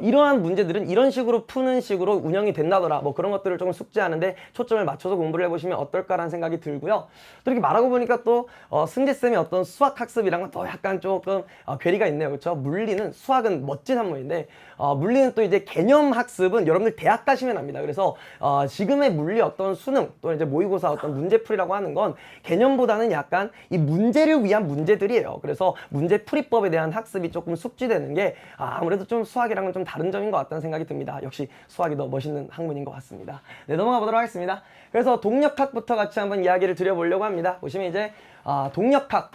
이러한 문제들은 이런 식으로 푸는 식으로 운영이 된다더라. 뭐 그런 것들을 조금 숙지하는데 초점을 맞춰서 공부를 해보시면 어떨까라는 생각이 들고요. 또 이렇게 말하고 보니까 또 승재쌤의 어떤 수학 학습이랑은 또 약간 조금 괴리가 있네요. 그렇죠? 물리는 수학은 멋진 학문인데 물리는 또 이제 개념 학습은 여러분들 대학 가시면 합니다. 그래서 지금의 물리 어떤 수능 또 이제 모의고사 어떤 문제풀이라고 하는 건 개념보다는 약간 이 문제를 위한 문제들이에요. 그래서 문제풀이법에 대한 학습이 조금 숙지되는 게 아무래도 좀 수학이랑은 좀 다른 점인 것 같다는 생각이 듭니다. 역시 수학이 더 멋있는 학문인 것 같습니다. 네, 넘어가 보도록 하겠습니다. 그래서 동력학부터 같이 한번 이야기를 드려보려고 합니다. 보시면 이제 동력학,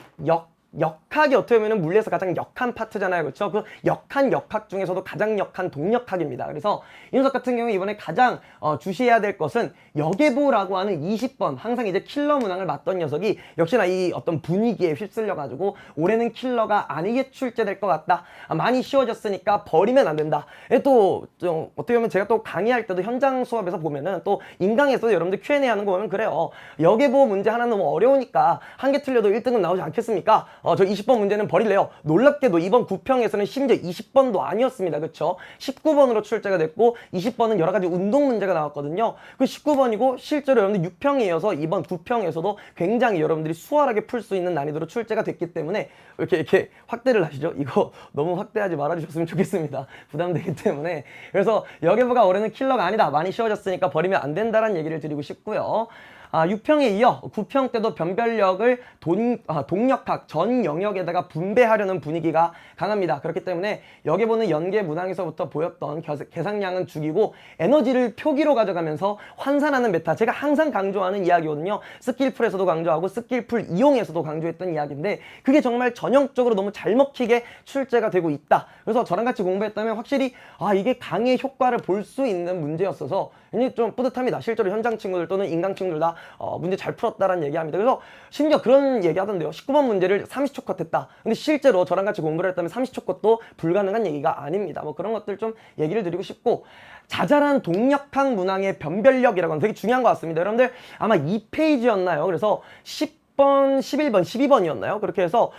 역학이 어떻게 보면 물리에서 가장 역한 파트잖아요. 그렇죠? 그 역한 역학 중에서도 가장 역한 동력학입니다. 그래서 이 녀석 같은 경우 이번에 가장 주시해야 될 것은 역예보라고 하는 20번 항상 이제 킬러 문항을 맞던 녀석이 역시나 이 어떤 분위기에 휩쓸려 가지고 올해는 킬러가 아니게 출제될 것 같다. 많이 쉬워졌으니까 버리면 안 된다. 또 좀 어떻게 보면 제가 또 강의할 때도 현장 수업에서 보면은 또 인강에서도 여러분들 Q&A 하는 거 보면 그래요. 역예보 문제 하나 너무 어려우니까 한 개 틀려도 1등은 나오지 않겠습니까? 저 20번 문제는 버릴래요. 놀랍게도 이번 구평에서는 심지어 20번도 아니었습니다. 그쵸? 19번으로 출제가 됐고 20번은 여러 가지 운동 문제가 나왔거든요. 그 19번이고 실제로 여러분들 6평이어서 이번 9평에서도 굉장히 여러분들이 수월하게 풀 수 있는 난이도로 출제가 됐기 때문에 이렇게 확대를 하시죠? 이거 너무 확대하지 말아주셨으면 좋겠습니다. 부담되기 때문에. 그래서 역예보가 올해는 킬러가 아니다. 많이 쉬워졌으니까 버리면 안 된다는 얘기를 드리고 싶고요. 6평에 이어 9평 때도 변별력을 동력학 전 영역에다가 분배하려는 분위기가 강합니다. 그렇기 때문에 역예보는 연계 문항에서부터 보였던 계산량은 죽이고 에너지를 표기로 가져가면서 환산하는 메타. 제가 항상 강조하는 이야기거든요. 스킬풀에서도 강조하고 스킬풀 이용에서도 강조했던 이야기인데 그게 정말 전형적으로 너무 잘 먹히게 출제가 되고 있다. 그래서 저랑 같이 공부했다면 확실히 이게 강의 효과를 볼 수 있는 문제였어서 굉장히 좀 뿌듯합니다. 실제로 현장 친구들 또는 인강 친구들 다 문제 잘 풀었다라는 얘기합니다. 그래서 심지어 그런 얘기 하던데요. 19번 문제를 30초 컷 했다. 근데 실제로 저랑 같이 공부를 했다면 30초 컷도 불가능한 얘기가 아닙니다. 뭐 그런 것들 좀 얘기를 드리고 싶고 자잘한 동력학 문항의 변별력이라고 하는 되게 중요한 것 같습니다. 여러분들 아마 2페이지였나요? 그래서 10번, 11번, 12번이었나요? 그렇게 해서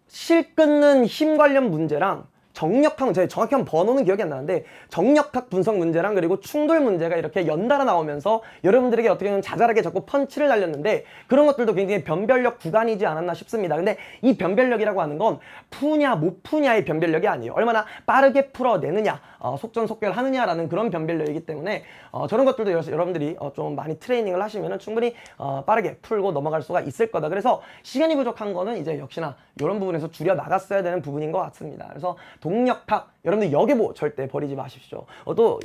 실 끊는 힘 관련 문제랑 정력학, 제가 정확히 한 번호는 기억이 안 나는데 정력학 분석 문제랑 그리고 충돌 문제가 이렇게 연달아 나오면서 여러분들에게 어떻게 보면 자잘하게 자꾸 펀치를 날렸는데 그런 것들도 굉장히 변별력 구간이지 않았나 싶습니다. 근데 이 변별력이라고 하는 건 푸냐 못 푸냐의 변별력이 아니에요. 얼마나 빠르게 풀어내느냐, 속전속결하느냐라는 그런 변별력이기 때문에 저런 것들도 여러분들이 좀 많이 트레이닝을 하시면 충분히 빠르게 풀고 넘어갈 수가 있을 거다. 그래서 시간이 부족한 거는 이제 역시나 이런 부분에서 줄여 나갔어야 되는 부분인 것 같습니다. 그래서 동력학, 여러분들 역예보 절대 버리지 마십시오. 또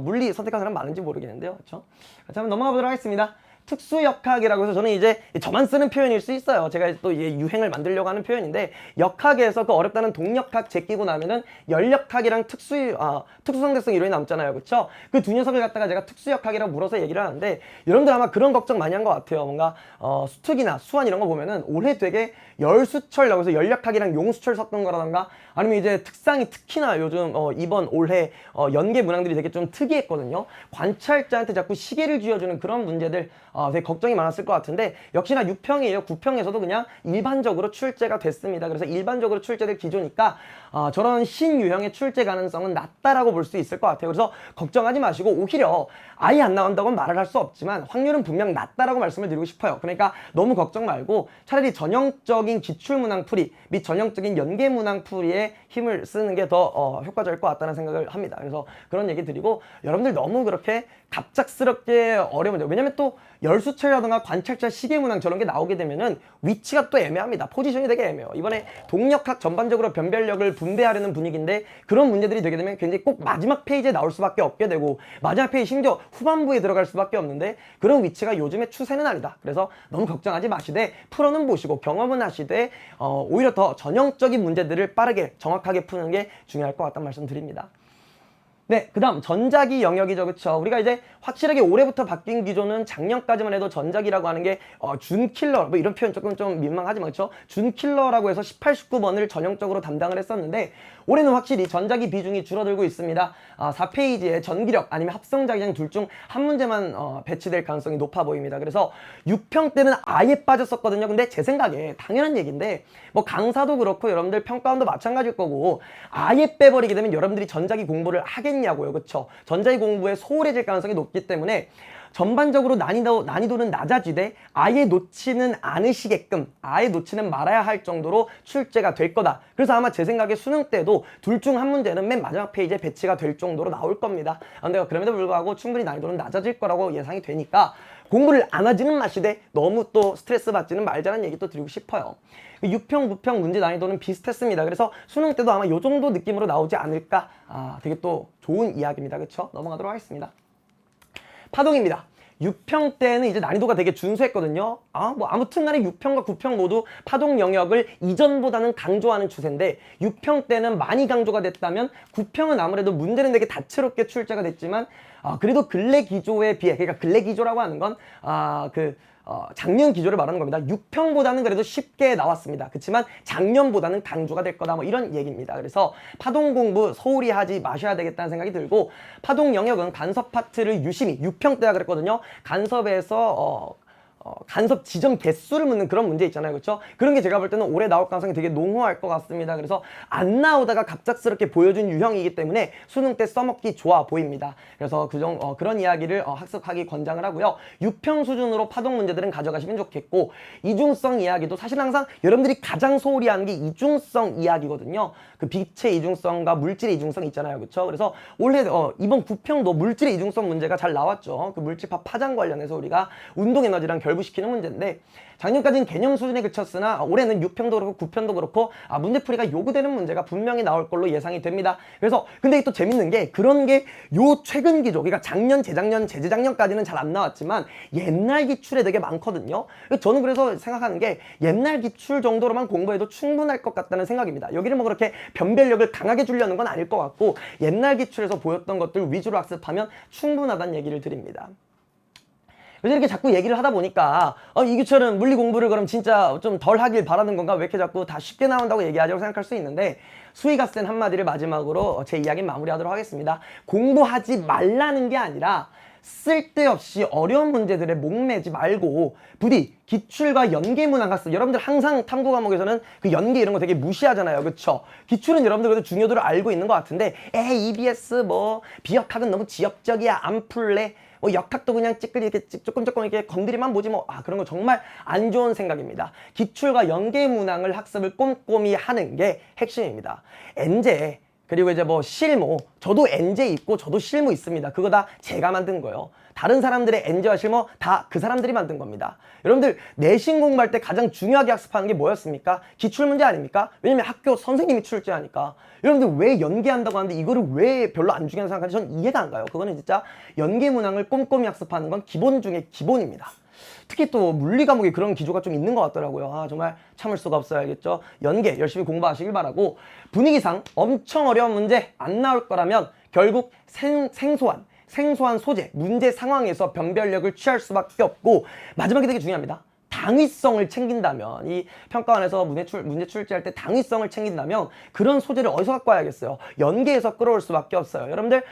물리 선택한 사람 많은지 모르겠는데요. 그렇죠? 자, 한번 넘어가 보도록 하겠습니다. 특수역학이라고 해서 저는 이제 저만 쓰는 표현일 수 있어요. 제가 또 이제 유행을 만들려고 하는 표현인데 역학에서 그 어렵다는 동력학 제끼고 나면은 열역학이랑 특수상대성 이론이 남잖아요. 그렇죠? 그 두 녀석을 갖다가 제가 특수역학이라고 물어서 얘기를 하는데 여러분들 아마 그런 걱정 많이 한 것 같아요. 뭔가 수특이나 수완 이런 거 보면은 올해 되게 열수철이라고 해서 열역학이랑 용수철 섞은 거라던가 아니면 이제 특상이 특히나 요즘 이번 올해 연계 문항들이 되게 좀 특이했거든요. 관찰자한테 자꾸 시계를 쥐어주는 그런 문제들 되게 걱정이 많았을 것 같은데 역시나 6평이에요. 9평에서도 그냥 일반적으로 출제가 됐습니다. 그래서 일반적으로 출제될 기조니까 저런 신유형의 출제 가능성은 낮다라고 볼 수 있을 것 같아요. 그래서 걱정하지 마시고 오히려 아예 안 나온다고는 말을 할 수 없지만 확률은 분명 낮다라고 말씀을 드리고 싶어요. 그러니까 너무 걱정 말고 차라리 전형적인 기출문항 풀이 및 전형적인 연계문항 풀이에 힘을 쓰는 게 더 효과적일 것 같다는 생각을 합니다. 그래서 그런 얘기 드리고 여러분들 너무 그렇게 갑작스럽게 어려운 문제, 왜냐면 또 열수철이라든가 관찰자 시계문항 저런 게 나오게 되면은 위치가 또 애매합니다. 포지션이 되게 애매해요. 이번에 동력학 전반적으로 변별력을 분배하려는 분위기인데 그런 문제들이 되게 되면 굉장히 꼭 마지막 페이지에 나올 수밖에 없게 되고 마지막 페이지 심지어 후반부에 들어갈 수밖에 없는데 그런 위치가 요즘의 추세는 아니다. 그래서 너무 걱정하지 마시되 풀어는 보시고 경험은 하시되 오히려 더 전형적인 문제들을 빠르게 정확하게 푸는 게 중요할 것 같다는 말씀 드립니다. 네, 그다음 전자기 영역이죠, 그렇죠? 우리가 이제 확실하게 올해부터 바뀐 기조는 작년까지만 해도 전자기라고 하는 게 준킬러 뭐 이런 표현 조금 좀 민망하지만 그렇죠? 준킬러라고 해서 18, 19번을 전형적으로 담당을 했었는데 올해는 확실히 전자기 비중이 줄어들고 있습니다. 4페이지에 전기력 아니면 합성자기장 둘 중 한 문제만 배치될 가능성이 높아 보입니다. 그래서 6평 때는 아예 빠졌었거든요. 근데 제 생각에 당연한 얘기인데 뭐 강사도 그렇고 여러분들 평가원도 마찬가지일 거고 아예 빼버리게 되면 여러분들이 전자기 공부를 하겠냐고요. 그렇죠? 전자기 공부에 소홀해질 가능성이 높기 때문에 전반적으로 난이도는 낮아지되 아예 놓지는 않으시게끔 아예 놓지는 말아야 할 정도로 출제가 될 거다. 그래서 아마 제 생각에 수능 때도 둘 중 한 문제는 맨 마지막 페이지에 배치가 될 정도로 나올 겁니다. 근데 그럼에도 불구하고 충분히 난이도는 낮아질 거라고 예상이 되니까 공부를 안 하지는 마시되 너무 또 스트레스 받지는 말자는 얘기 또 드리고 싶어요. 6평, 9평 문제 난이도는 비슷했습니다. 그래서 수능 때도 아마 이 정도 느낌으로 나오지 않을까. 되게 또 좋은 이야기입니다. 그렇죠? 넘어가도록 하겠습니다. 파동입니다. 6평 때는 이제 난이도가 되게 준수했거든요. 뭐 아무튼 간에 6평과 9평 모두 파동 영역을 이전보다는 강조하는 추세인데 6평 때는 많이 강조가 됐다면 9평은 아무래도 문제는 되게 다채롭게 출제가 됐지만 그래도 근래 기조에 비해 그러니까 근래 기조라고 하는 건 작년 기조를 말하는 겁니다. 6평보다는 그래도 쉽게 나왔습니다. 그렇지만 작년보다는 강조가 될 거다 뭐 이런 얘기입니다. 그래서 파동 공부 소홀히 하지 마셔야 되겠다는 생각이 들고 파동 영역은 간섭 파트를 유심히 6평 때라 그랬거든요. 간섭에서 간섭 지점 개수를 묻는 그런 문제 있잖아요. 그렇죠? 그런 게 제가 볼 때는 올해 나올 가능성이 되게 농후할 것 같습니다. 그래서 안 나오다가 갑작스럽게 보여준 유형이기 때문에 수능 때 써먹기 좋아 보입니다. 그래서 그런 이야기를 학습하기 권장을 하고요. 6평 수준으로 파동 문제들은 가져가시면 좋겠고 이중성 이야기도 사실 항상 여러분들이 가장 소홀히 하는 게 이중성 이야기거든요. 그 빛의 이중성과 물질의 이중성 있잖아요. 그렇죠? 그래서 올해 이번 9평도 물질의 이중성 문제가 잘 나왔죠. 그 물질파 파장 관련해서 우리가 운동 에너지랑 결부시키는 문제인데 작년까지는 개념 수준에 그쳤으나 올해는 6평도 그렇고 9평도 그렇고 문제풀이가 요구되는 문제가 분명히 나올 걸로 예상이 됩니다. 그래서 근데 또 재밌는 게 그런 게 요 최근 기조 그러니까 작년, 재작년, 재재작년까지는 잘 안 나왔지만 옛날 기출에 되게 많거든요. 저는 그래서 생각하는 게 옛날 기출 정도로만 공부해도 충분할 것 같다는 생각입니다. 여기를 뭐 그렇게 변별력을 강하게 주려는 건 아닐 것 같고 옛날 기출에서 보였던 것들 위주로 학습하면 충분하다는 얘기를 드립니다. 그래서 이렇게 자꾸 얘기를 하다 보니까 이 기철은 물리 공부를 그럼 진짜 좀 덜 하길 바라는 건가? 왜 이렇게 자꾸 다 쉽게 나온다고 얘기하자고 생각할 수 있는데 수위가 센 한마디를 마지막으로 제 이야기 마무리하도록 하겠습니다. 공부하지 말라는 게 아니라 쓸데없이 어려운 문제들에 목매지 말고 부디 기출과 연계문항학습 여러분들 항상 탐구 과목에서는 그 연계 이런 거 되게 무시하잖아요. 그렇죠? 기출은 여러분들 그래도 중요도를 알고 있는 것 같은데 EBS 뭐 비역학은 너무 지역적이야 안 풀래 역학도 그냥 이렇게 조금 이렇게 건드리만 보지 뭐 그런 거 정말 안 좋은 생각입니다. 기출과 연계 문항을 학습을 꼼꼼히 하는 게 핵심입니다. 엔제 그리고 이제 뭐 실무 저도 엔제 있고 저도 실무 있습니다. 그거 다 제가 만든 거예요. 다른 사람들의 엔제와 실무 다 그 사람들이 만든 겁니다. 여러분들 내신 공부할 때 가장 중요하게 학습하는 게 뭐였습니까? 기출문제 아닙니까? 왜냐면 학교 선생님이 출제하니까. 여러분들 왜 연계한다고 하는데 이거를 왜 별로 안 중요하다고 생각하는지 전 이해가 안 가요. 그거는 진짜 연계 문항을 꼼꼼히 학습하는 건 기본 중에 기본입니다. 특히 또 물리 과목에 그런 기조가 좀 있는 것 같더라고요. 정말 참을 수가 없어요. 알겠죠? 연계 열심히 공부하시길 바라고 분위기상 엄청 어려운 문제 안 나올 거라면 결국 생소한 소재, 문제 상황에서 변별력을 취할 수밖에 없고 마지막에 되게 중요합니다. 당위성을 챙긴다면 이 평가원에서 문제 출제할 때 당위성을 챙긴다면 그런 소재를 어디서 갖고 와야겠어요? 연계에서 끌어올 수밖에 없어요. 여러분들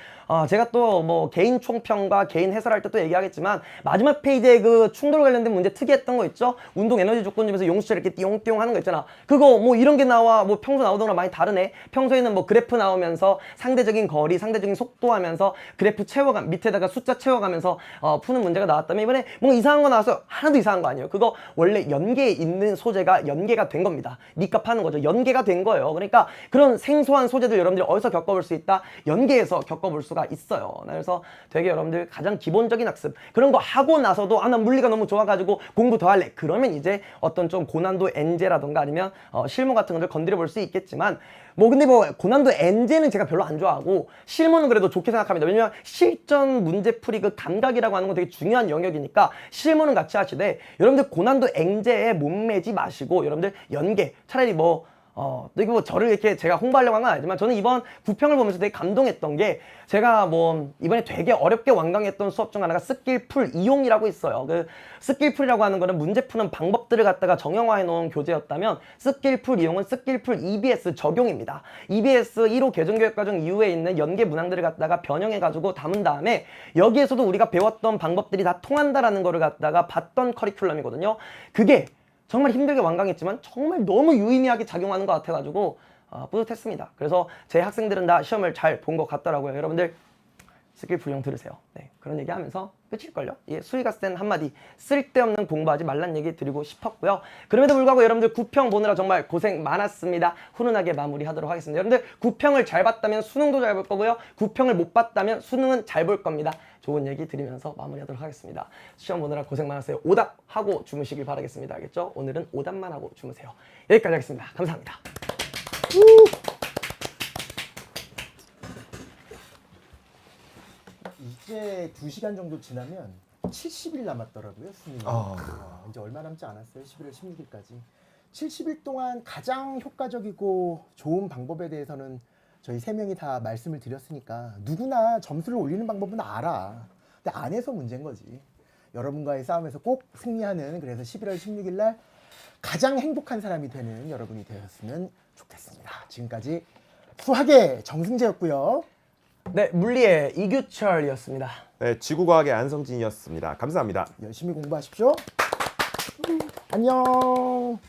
제가 또 뭐 개인 총평과 개인 해설할 때 또 얘기하겠지만 마지막 페이지에 그 충돌 관련된 문제 특이했던 거 있죠? 운동 에너지 조건 중에서 용수철 이렇게 띠용띠용 하는 거 있잖아. 그거 뭐 이런 게 나와 뭐 평소 나오던 거랑 많이 다르네. 평소에는 뭐 그래프 나오면서 상대적인 거리, 상대적인 속도 하면서 그래프 밑에다가 숫자 채워가면서 푸는 문제가 나왔다면 이번에 뭔가 이상한 거 나와서 하나도 이상한 거 아니에요. 그거 원래 연계에 있는 소재가 연계가 된 겁니다. 니값 하는 거죠. 연계가 된 거예요. 그러니까 그런 생소한 소재들 여러분들이 어디서 겪어볼 수 있다? 연계에서 겪어볼 수가 있어요. 그래서 되게 여러분들 가장 기본적인 학습 그런 거 하고 나서도 나 물리가 너무 좋아가지고 공부 더 할래. 그러면 이제 어떤 좀 고난도 엔제라던가 아니면 실무 같은 것들 건드려 볼 수 있겠지만 근데 고난도 엔제는 제가 별로 안 좋아하고 실무는 그래도 좋게 생각합니다. 왜냐면 실전 문제풀이 그 감각이라고 하는 건 되게 중요한 영역이니까 실무는 같이 하시되 여러분들 고난도 엔제에 목매지 마시고 여러분들 연계 차라리 또 이거 뭐 저를 이렇게 제가 홍보하려고 한 건 아니지만 저는 이번 부평을 보면서 되게 감동했던 게 제가 뭐 이번에 되게 어렵게 완강했던 수업 중 하나가 스킬풀 이용이라고 있어요. 그 스킬풀이라고 하는 거는 문제 푸는 방법들을 갖다가 정형화해 놓은 교재였다면 스킬풀 이용은 스킬풀 EBS 적용입니다. EBS 1호 개정교육과정 이후에 있는 연계 문항들을 갖다가 변형해 가지고 담은 다음에 여기에서도 우리가 배웠던 방법들이 다 통한다라는 거를 갖다가 봤던 커리큘럼이거든요. 그게 정말 힘들게 완강했지만 정말 너무 유의미하게 작용하는 것 같아가지고 뿌듯했습니다. 그래서 제 학생들은 다 시험을 잘 본 것 같더라고요. 여러분들 스킬풀 이용 들으세요. 네, 그런 얘기하면서 끝일걸요. 예, 수희 갔을 때는 한마디 쓸데없는 공부하지 말란 얘기 드리고 싶었고요. 그럼에도 불구하고 여러분들 9평 보느라 정말 고생 많았습니다. 훈훈하게 마무리하도록 하겠습니다. 여러분들 9평을 잘 봤다면 수능도 잘 볼 거고요. 9평을 못 봤다면 수능은 잘 볼 겁니다. 좋은 얘기 드리면서 마무리하도록 하겠습니다. 시험 보느라 고생 많았어요. 오답하고 주무시길 바라겠습니다. 알겠죠? 오늘은 오답만 하고 주무세요. 여기까지 하겠습니다. 감사합니다. 이제 2시간 정도 지나면 70일 남았더라고요, 수능이. 이제 얼마 남지 않았어요. 11월 16일까지. 70일 동안 가장 효과적이고 좋은 방법에 대해서는 저희 3명이 다 말씀을 드렸으니까 누구나 점수를 올리는 방법은 알아. 근데 안 해서 문제인 거지. 여러분과의 싸움에서 꼭 승리하는, 그래서 11월 16일 날 가장 행복한 사람이 되는 여러분이 되었으면 좋겠습니다. 지금까지 수학의 정승재였고요. 네, 물리의 이규철이었습니다. 네, 지구과학의 안성진이었습니다. 감사합니다. 열심히 공부하십시오. 안녕.